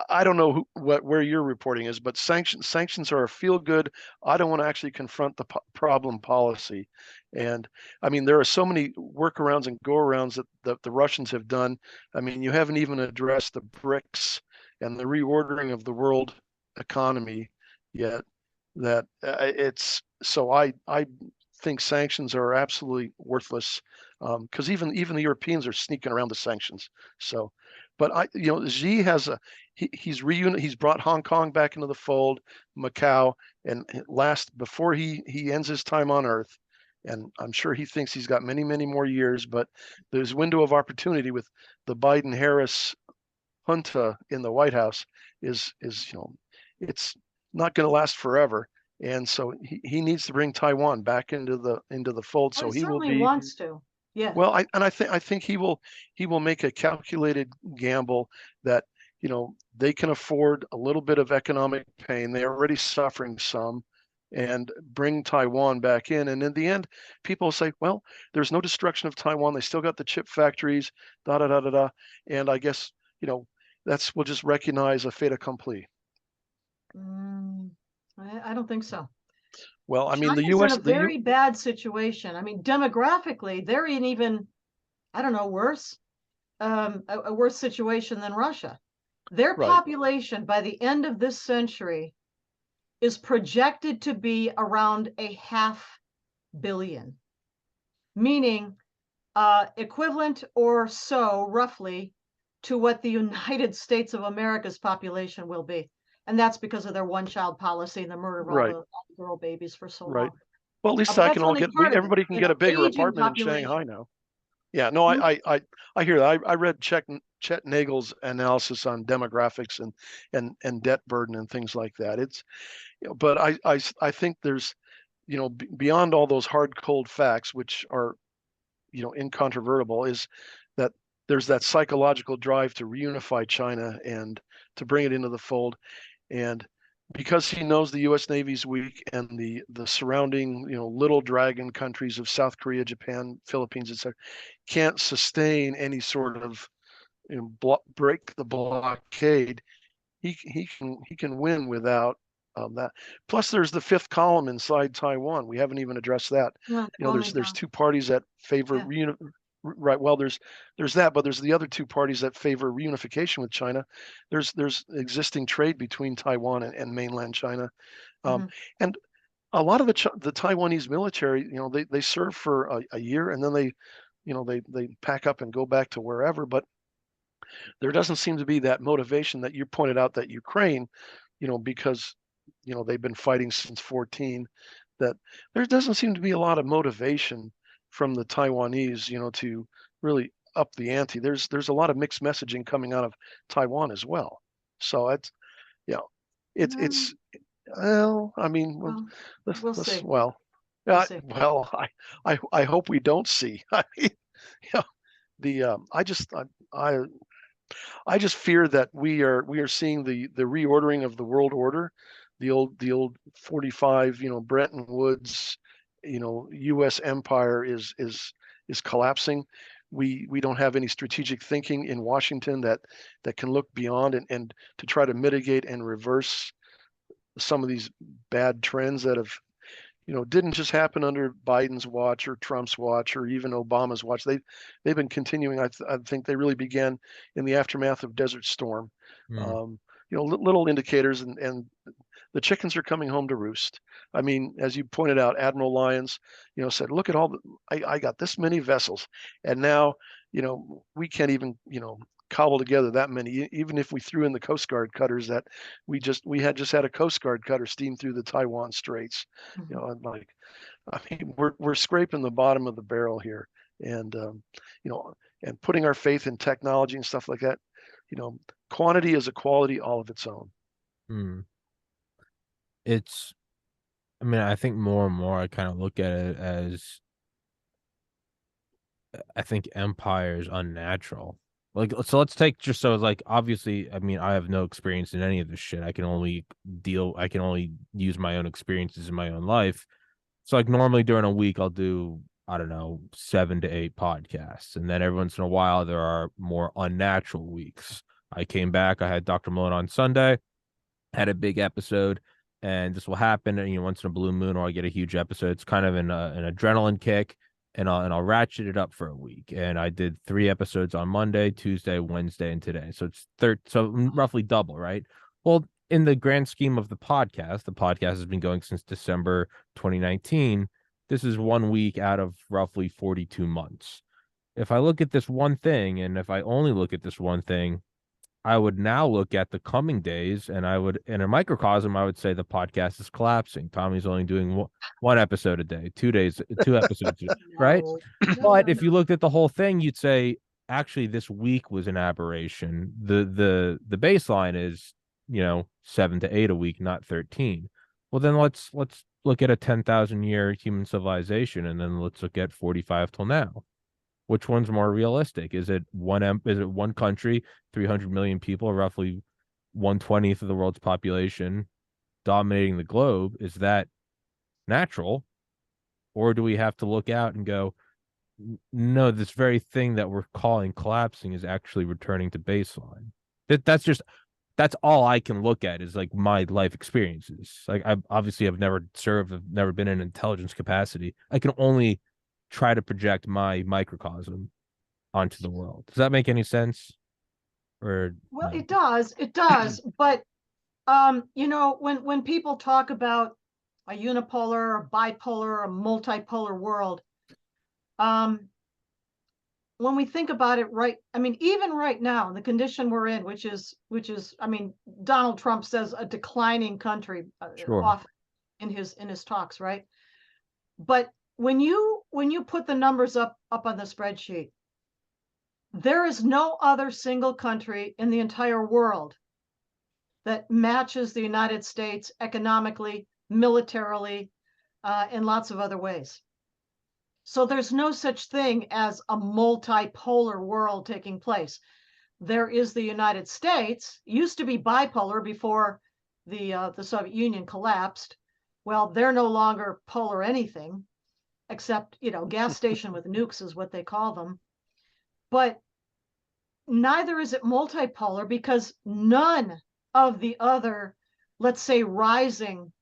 I don't know where your reporting is, but sanctions are a feel good. I don't want to actually confront the problem policy. And I mean, there are so many workarounds and go arounds that the Russians have done. I mean, you haven't even addressed the BRICS and the reordering of the world economy yet. That it's so I think sanctions are absolutely worthless, because even the Europeans are sneaking around the sanctions. So, but Xi has he's brought Hong Kong back into the fold, Macau, and before he ends his time on Earth, and I'm sure he thinks he's got many more years, but there's window of opportunity with the Biden Harris junta in the White House is it's not going to last forever. And so he needs to bring Taiwan back into the fold. Well, So he he will certainly be. wants to. Yeah. Well, I think he will make a calculated gamble that they can afford a little bit of economic pain. They're already suffering some, and bring Taiwan back in. And in the end, people say, well, there's no destruction of Taiwan. They still got the chip factories, da da da da da. And I guess we'll just recognize a fait accompli. I don't think so. Well, I mean, China's in a very bad situation. I mean, demographically, they're in even, I don't know, worse, a worse situation than Russia. Their population by the end of this century is projected to be around 500 million, meaning equivalent or so roughly to what the United States of America's population will be. And that's because of their one-child policy and the murder of all the girl babies for so long. Well, at least everybody can get a bigger apartment in Shanghai now. Yeah, no, I hear that. I read Chet Nagel's analysis on demographics and debt burden and things like that. It's, but I think there's, beyond all those hard cold facts, which are, incontrovertible, is that there's that psychological drive to reunify China and to bring it into the fold. And because he knows the U.S. Navy's weak and the surrounding, little dragon countries of South Korea, Japan, Philippines, etc., can't sustain any sort of break the blockade, he can win without that. Plus, there's the fifth column inside Taiwan. We haven't even addressed that. There's two parties that favor right. Well, there's that, but there's the other two parties that favor reunification with China. There's existing trade between Taiwan and mainland China, and a lot of the Taiwanese military, they serve for a year and then they pack up and go back to wherever. But there doesn't seem to be that motivation that you pointed out that Ukraine, because they've been fighting since 14, that there doesn't seem to be a lot of motivation from the Taiwanese, to really up the ante. There's a lot of mixed messaging coming out of Taiwan as well. So it's it's well, I mean, Well, let's, we'll let's see. well, We'll see. well, I hope we don't see. I mean, the I just fear that we are seeing the reordering of the world order, the old 45, Bretton Woods, U.S. empire is collapsing. We don't have any strategic thinking in Washington that can look beyond and to try to mitigate and reverse some of these bad trends that have didn't just happen under Biden's watch or Trump's watch or even Obama's watch. They've been continuing. I think they really began in the aftermath of Desert Storm. Little indicators, and the chickens are coming home to roost. I mean, as you pointed out, Admiral Lyons, said, look at all I got this many vessels, and now, we can't even, cobble together that many. Even if we threw in the Coast Guard cutters that we had a Coast Guard cutter steam through the Taiwan Straits. I mean, we're scraping the bottom of the barrel here, and and putting our faith in technology and stuff like that. Quantity is a quality all of its own. I mean, I think more and more I kind of look at it as I think empire is unnatural. Like, so let's take just so like obviously, I mean, I have no experience in any of this shit. I can only use my own experiences in my own life. So like normally during a week, I'll do, I don't know, 7 to 8 podcasts. And then every once in a while, there are more unnatural weeks. I came back, I had Dr. Malone on Sunday, had a big episode, and this will happen, once in a blue moon, or I get a huge episode. It's kind of an adrenaline kick, and I'll ratchet it up for a week. And I did 3 episodes on Monday, Tuesday, Wednesday, and today. So it's so roughly double, right? Well, in the grand scheme of the podcast has been going since December 2019. This is 1 week out of roughly 42 months. If I look at this one thing, and if I only look at this one thing, I would now look at the coming days, and I would, in a microcosm, I would say the podcast is collapsing. Tommy's only doing one episode a day, 2 episodes, right? But if you looked at the whole thing, you'd say, actually, this week was an aberration. The baseline is, 7 to 8 a week, not 13. Well, then let's look at a 10,000 year human civilization, and then let's look at 45 till now. Which one's more realistic? Is it one country, 300 million people, roughly 1/20th of the world's population, dominating the globe? Is that natural? Or do we have to look out and go, no, this very thing that we're calling collapsing is actually returning to baseline? That's all I can look at is like my life experiences. Like I've never served, I've never been in intelligence capacity. I can only try to project my microcosm onto the world. Does that make any sense? Or well, it does. But when people talk about a unipolar, a bipolar, a multipolar world, when we think about it, right? I mean, even right now, the condition we're in, which is, I mean, Donald Trump says a declining country Sure. often in his talks, right? But when you put the numbers up on the spreadsheet, there is no other single country in the entire world that matches the United States economically, militarily, in lots of other ways. So there's no such thing as a multipolar world taking place. There is the United States, used to be bipolar before the Soviet Union collapsed. Well, they're no longer polar anything, except, gas station with nukes is what they call them. But neither is it multipolar, because none of the other, let's say, rising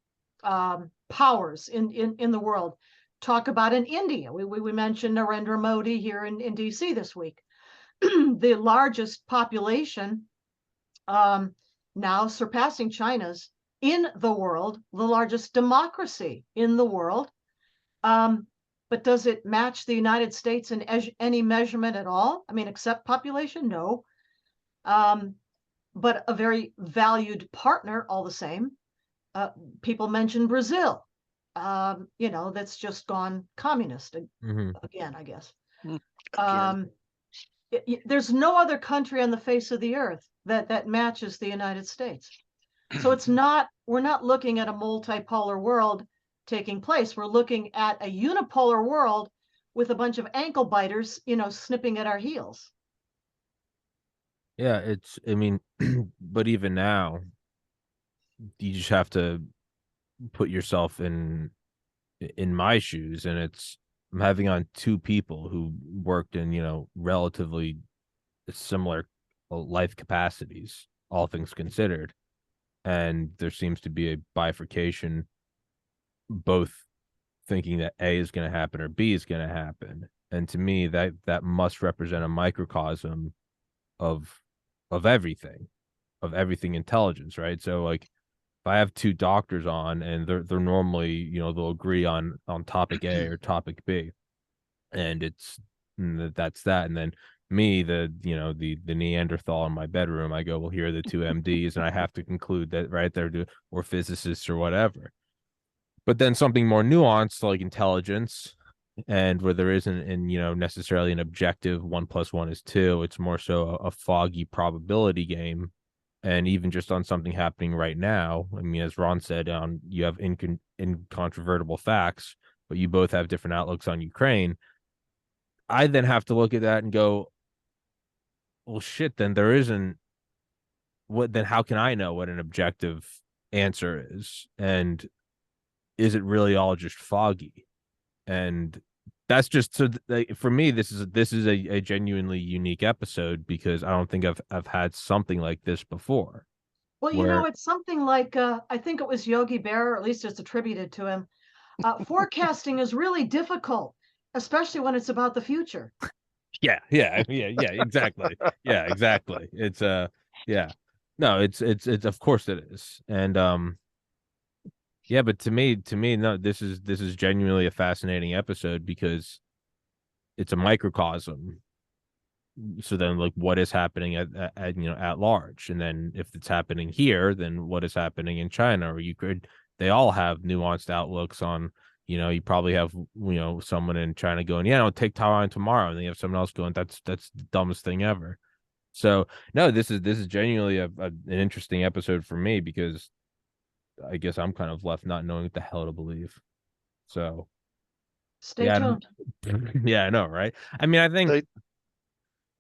powers in the world talk about in India. We mentioned Narendra Modi here in DC this week. The largest population, now surpassing China's, in the world, the largest democracy in the world. But does it match the United States in any measurement at all? I mean, except population? No. but a very valued partner all the same. People mention Brazil, that's just gone communist again, I guess. Again. There's no other country on the face of the earth that matches the United States. So we're not looking at a multipolar world taking place. We're looking at a unipolar world with a bunch of ankle biters, snipping at our heels. Yeah, I mean, but even now, you just have to put yourself in my shoes, and I'm having on two people who worked in, relatively similar life capacities, all things considered. And there seems to be a bifurcation, both thinking that A is going to happen or B is going to happen. And to me, that must represent a microcosm of everything, intelligence, right? So like if I have two doctors on and they're normally, they'll agree on topic A or topic B, and that's that. And then me, the Neanderthal in my bedroom, I go, well, here are the two MDs, and I have to conclude that, right, or physicists or whatever. But then something more nuanced like intelligence, and where there isn't necessarily an objective 1+1 is 2, it's more so a foggy probability game. And even just on something happening right now, I mean, as Ron said, you have incontrovertible facts, but you both have different outlooks on Ukraine. I then have to look at that and go, well, shit, then there isn't then how can I know what an objective answer is? And is it really all just foggy? And that's just so for me, this is a genuinely unique episode, because I don't think I've had something like this before. Well, it's something like I think it was Yogi Berra, or at least it's attributed to him. Forecasting is really difficult, especially when it's about the future. Yeah, exactly. Yeah, exactly. It's yeah. No, it's of course it is. And yeah, but to me, no, this is genuinely a fascinating episode, because it's a microcosm. So then, like, what is happening at large? And then if it's happening here, then what is happening in China or Ukraine? They all have nuanced outlooks on, you probably have, someone in China going, yeah, I'll take Taiwan tomorrow. And then you have someone else going, that's the dumbest thing ever. So no, this is genuinely an interesting episode for me, because I guess I'm kind of left not knowing what the hell to believe. So Stay tuned. yeah, I know, right? I mean, I think,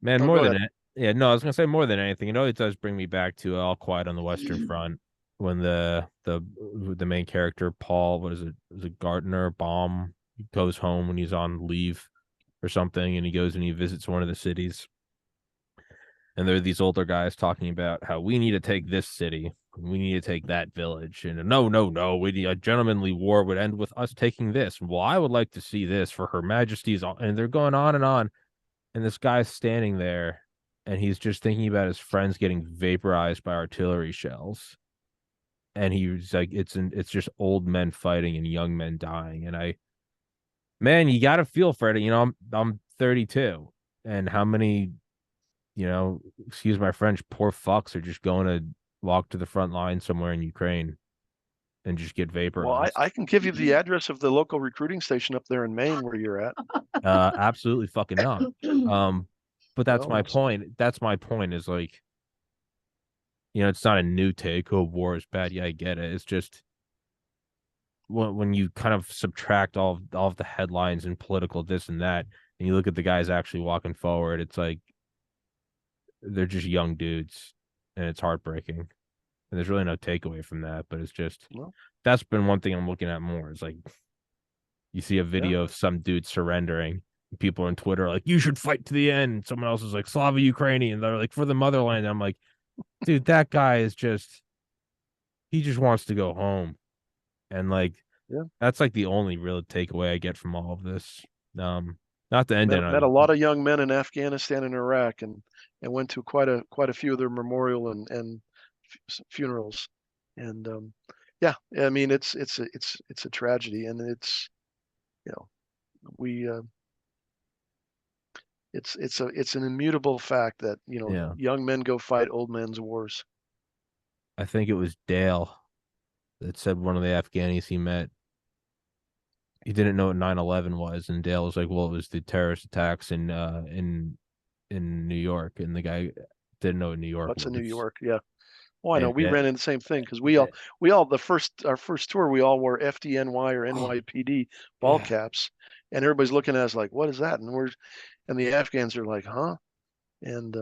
man, more than it. Yeah, no, I was gonna say more than anything. It does bring me back to All Quiet on the Western Front, when the main character Paul, what is it? Is it Gardner Baum, goes home when he's on leave or something, and he goes and he visits one of the cities, and there are these older guys talking about how we need to take this city, we need to take that village, and no, we need a gentlemanly war would end with us taking this. Well, I would like to see this for Her Majesty's, and they're going on and on. And this guy's standing there, and he's just thinking about his friends getting vaporized by artillery shells. And he's like, it's just old men fighting and young men dying. And man, you got to feel for it. I'm 32, and how many, excuse my French, poor fucks are just going to walk to the front line somewhere in Ukraine and just get vaporized. Well, I can give you the address of the local recruiting station up there in Maine where you're at. Absolutely fucking not. But that's my point. That's my point, is like, it's not a new take. Oh, war is bad. Yeah, I get it. It's just when you kind of subtract all of the headlines and political this and that, and you look at the guys actually walking forward, it's like they're just young dudes, and it's heartbreaking. And there's really no takeaway from that, but it's just that's been one thing I'm looking at more. Is like, you see a video of some dude surrendering. People on Twitter are like, you should fight to the end. Someone else is like, Slava Ukrainian. They're like, for the motherland. And I'm like, dude, that guy is he just wants to go home. And like, that's like the only real takeaway I get from all of this. Not to end it. Met a lot of young men in Afghanistan and Iraq, and went to quite a few of their memorial and funerals. And yeah, I mean, it's a tragedy, and it's, we It's an immutable fact that, Yeah. young men go fight old men's wars. I think it was Dale that said one of the Afghanis he met, he didn't know what 9/11 was, and Dale was like, "Well, it was the terrorist attacks in New York," and the guy didn't know what New York What's in New was. York? Yeah. Oh, I know. And We ran into the same thing because we all our first tour, we all wore FDNY or NYPD ball yeah, caps, and everybody's looking at us like, "What is that?" And the Afghans are like, "Huh?" And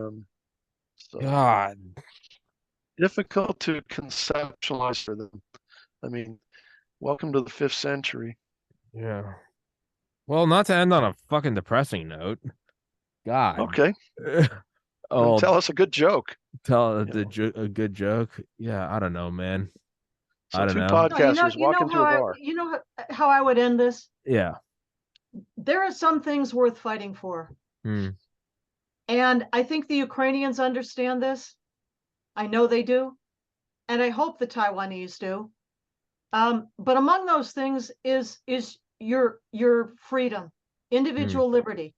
so God, difficult to conceptualize for them. I mean, welcome to the 5th century. yeah. Well, not to end on a fucking depressing note. God. Okay, then Oh, tell us a good joke. tell You know. a good joke. Yeah, I don't know, man. So I don't two know. No, podcasters walk into a bar. how I would end this. Yeah. There are some things worth fighting for. Hmm. And I think the Ukrainians understand this. I know they do. And I hope the Taiwanese do. But among those things is your freedom, Hmm. individual liberty,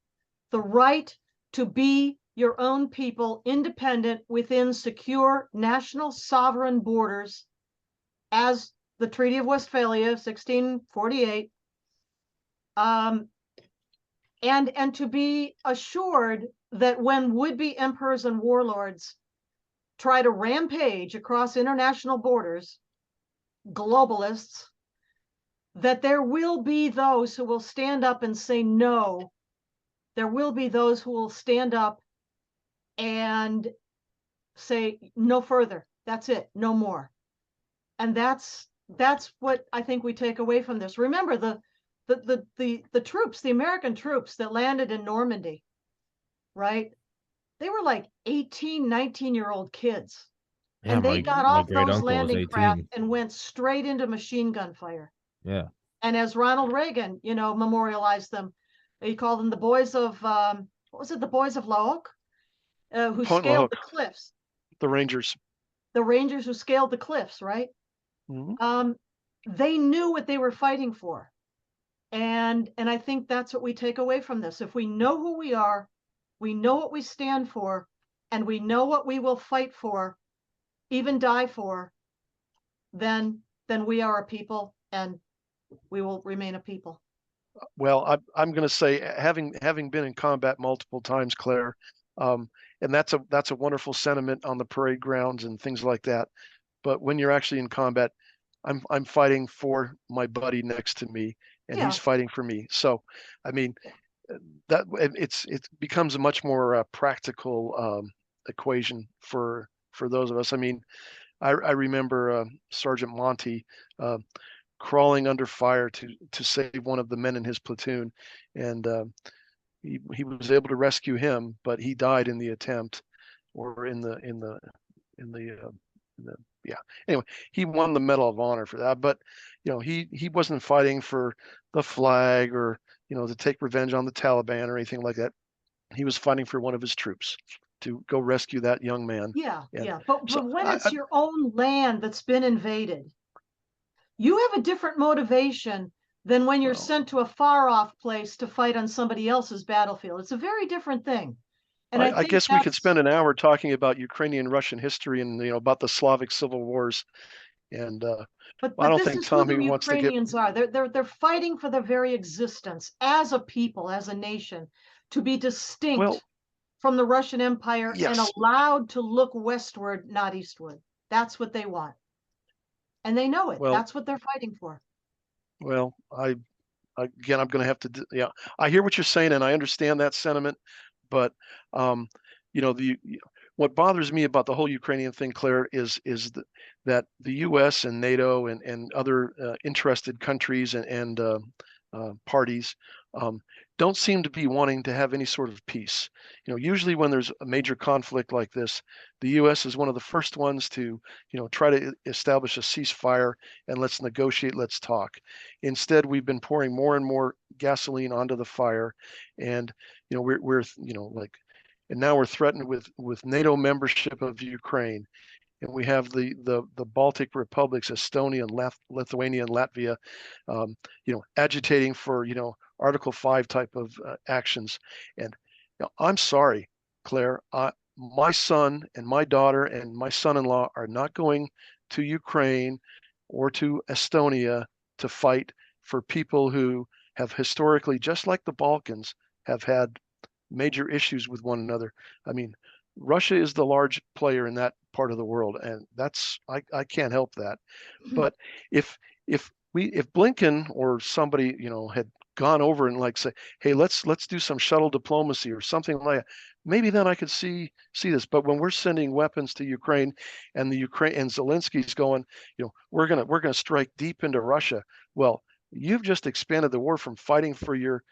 the right to be your own people, independent within secure national sovereign borders, as the Treaty of Westphalia, 1648, and to be assured that when would-be emperors and warlords try to rampage across international borders, globalists, that there will be those who will stand up and say no. There will be those who will stand up and say no further. That's it, no more. And that's what I think we take away from this. Remember the troops, the American troops that landed in Normandy, right? They were like 18, 19-year-old kids. Yeah, And they got my off great those uncle was landing craft 18. and went straight into machine gun fire. Yeah. And as Ronald Reagan, memorialized them, he called them the boys of what was it? The boys of Laoc, who Point scaled Lahook, the cliffs. the Rangers. The Rangers who scaled the cliffs, right? Mm-hmm. They knew what they were fighting for, and I think that's what we take away from this. If we know who we are, we know what we stand for, and we know what we will fight for, even die for, then we are a people, and we will remain a people. Well, I'm going to say, having been in combat multiple times, Claire, and that's a wonderful sentiment on the parade grounds and things like that. But when you're actually in combat, I'm fighting for my buddy next to me, and Yeah. he's fighting for me. So, I mean, that it becomes a much more practical equation for those of us. I mean, I remember Sergeant Monty crawling under fire to save one of the men in his platoon, and he was able to rescue him, but he died in the attempt, or in the yeah. Anyway, he won the Medal of Honor for that, but he wasn't fighting for the flag, or to take revenge on the Taliban or anything like that. He was fighting for one of his troops to go rescue that young man. Yeah, And yeah. But so when it's your own land that's been invaded, you have a different motivation than when you're well, sent to a far off place to fight on somebody else's battlefield. It's a very different thing. And I I think guess we could that's, spend an hour talking about Ukrainian Russian history, and about the Slavic civil wars. And I but don't this think is who Tommy the wants to get. Ukrainians are. They're fighting for their very existence as a people, as a nation, to be Well, distinct from the Russian Empire and yes. allowed to look westward, not eastward. That's what they want. And they know it. Well, That's what they're fighting for. again, I'm going to have to. Yeah, I hear what you're saying, and I understand that sentiment, but the what bothers me about the whole Ukrainian thing, Claire, is that the U.S. and NATO and other interested countries and parties don't seem to be wanting to have any sort of peace. Usually when there's a major conflict like this, the U.S. is one of the first ones to try to establish a ceasefire and let's negotiate, let's talk. Instead, we've been pouring more and more gasoline onto the fire, and we're like. And now we're threatened with NATO membership of Ukraine, and we have the Baltic republics, Estonia, and Lithuania, and Latvia, agitating for Article 5 type of actions, and I'm sorry, Claire. My son and my daughter and my son-in-law are not going to Ukraine or to Estonia to fight for people who have historically, just like the Balkans, have had major issues with one another. I mean, Russia is the large player in that part of the world, and I can't help that. But if if Blinken or somebody, had gone over and like say, hey, let's do some shuttle diplomacy or something like that, maybe then I could see this. But when we're sending weapons to Ukraine and the Ukraine and Zelensky's going, we're gonna strike deep into Russia. Well, you've just expanded the war from fighting for your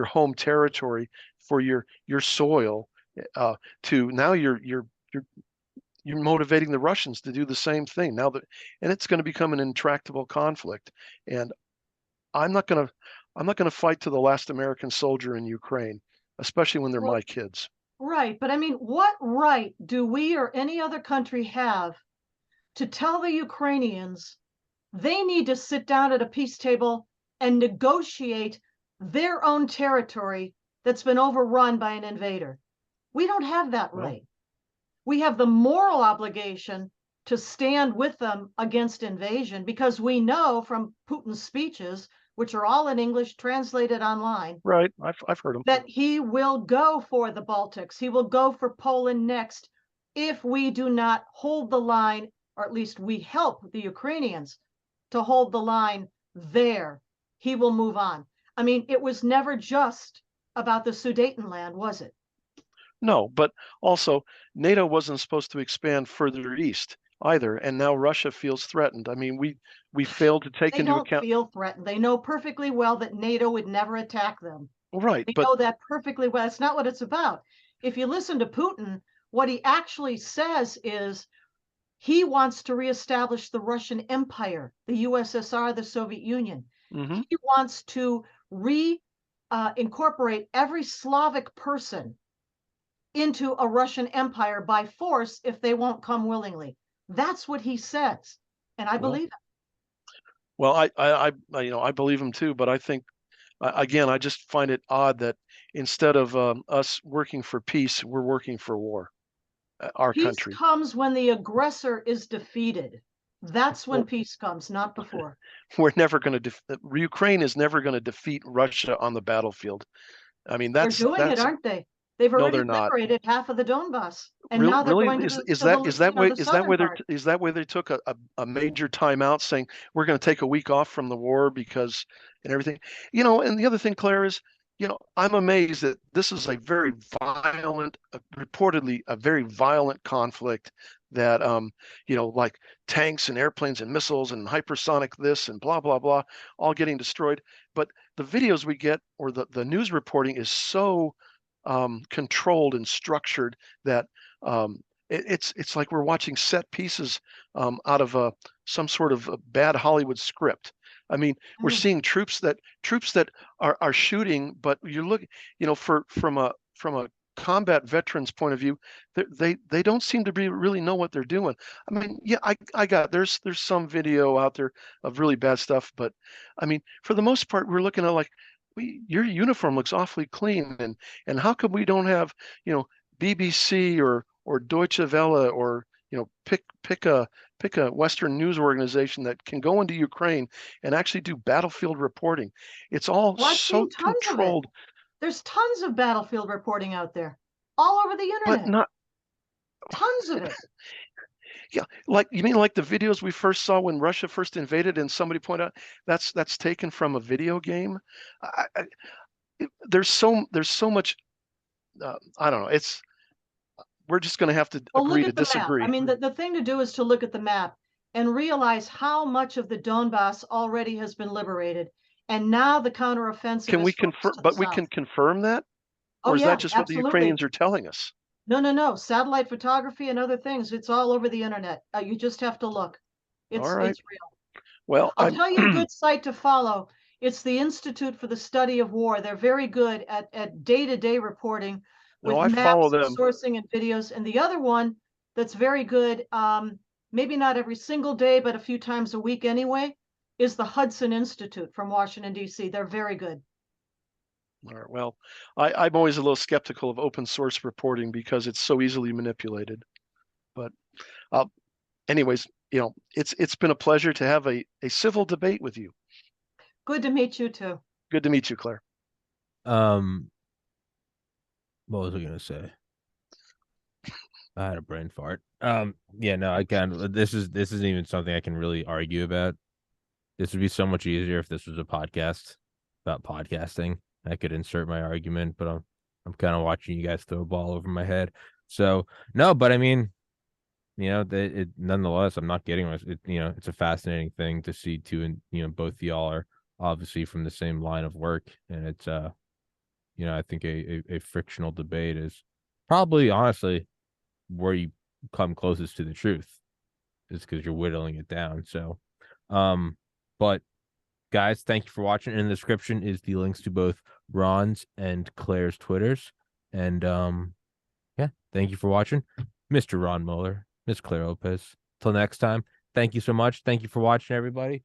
home territory, for your soil, to now you're motivating the Russians to do the same thing now and it's going to become an intractable conflict. And I'm not going to fight to the last American soldier in Ukraine, especially when they're Well, my kids. right. But I mean, what right do we or any other country have to tell the Ukrainians they need to sit down at a peace table and negotiate their own territory that's been overrun by an invader? We don't have that right. We have the moral obligation to stand with them against invasion, because we know from Putin's speeches, which are all in English translated online, Right. I've heard them. that he will go for the Baltics. He will go for Poland next if we do not hold the line, or at least we help the Ukrainians to hold the line there. He will move on. I mean, it was never just about the Sudetenland, was it? No, but also NATO wasn't supposed to expand further east either, and now Russia feels threatened. I mean, we failed to take They into don't account. feel threatened. They know perfectly well that NATO would never attack them. Right, They but know that perfectly well. It's not what it's about. If you listen to Putin, what he actually says is he wants to reestablish the Russian Empire, the USSR, the Soviet Union. mhm. He wants to incorporate every Slavic person into a Russian empire by force if they won't come willingly. That's what he says, and I Well, believe it. well, I believe him too, but I think again, I just find it odd that instead of us working for peace, we're working for war, our Peace country. comes when the aggressor is defeated. That's when Well, peace comes, not before. we're never going to Ukraine is never going to defeat Russia on the battlefield. I mean, They're doing it, that's aren't they? They've no, already they're not. liberated half of the Donbass, and Really, now they're really, going to is the is to the that is that way the southern part. is that way they took a major timeout saying we're going to take a week off from the war because and everything, and the other thing, Claire, is I'm amazed that this is a very violent, reportedly a very violent conflict that like tanks and airplanes and missiles and hypersonic this and blah blah blah all getting destroyed, but the videos we get or the news reporting is so controlled and structured that it's like we're watching set pieces out of some sort of a bad Hollywood script. I mean, we're seeing troops that are shooting, but you look, from a combat veterans point of view, they don't seem to really know what they're doing. I mean, yeah, I got there's some video out there of really bad stuff, but I mean, for the most part, we're looking at like your uniform looks awfully clean, and how come we don't have BBC or Deutsche Welle or pick a Western news organization that can go into Ukraine and actually do battlefield reporting. It's all Well, I've so seen tons of it. controlled, There's tons of battlefield reporting out there, all over the but internet. not. Tons of it. Yeah, like you mean like the videos we first saw when Russia first invaded, and somebody pointed out that's taken from a video game. There's so much. I don't know. We're just going to have to Well, look agree to at the map. I disagree. mean, the thing to do is to look at the map and realize how much of the Donbass already has been liberated. And now the counteroffensive Can we is confirm? focused to the But we can south. confirm that, Oh, or is that yeah, just what the absolutely. Ukrainians are telling us? No. Satellite photography and other things. It's all over the internet. You just have to look. All right. It's real. Well, I'll tell you a good site to follow. It's the Institute for the Study of War. They're very good at day-to-day reporting with no, I follow maps, them. sourcing, and videos. And the other one that's very good, maybe not every single day, but a few times a week anyway, is the Hudson Institute from Washington, D.C. They're very good. All right. Well, I'm always a little skeptical of open source reporting because it's so easily manipulated. But anyways, it's been a pleasure to have a civil debate with you. Good to meet you too. Good to meet you, Claire. What was I gonna say? I had a brain fart. Yeah, no, I can. This isn't even something I can really argue about. This would be so much easier if this was a podcast about podcasting. I could insert my argument, but I'm kind of watching you guys throw a ball over my head. So no, but I mean, nonetheless, I'm not getting it. It's a fascinating thing to see too, and both of y'all are obviously from the same line of work, and it's I think a frictional debate is probably honestly where you come closest to the truth, is because you're whittling it down. So, but guys, thank you for watching. In the description is the links to both Ron's and Claire's Twitters. And yeah, thank you for watching. Mr. Ron Moeller, Miss Claire Lopez. Till next time, thank you so much. Thank you for watching, everybody.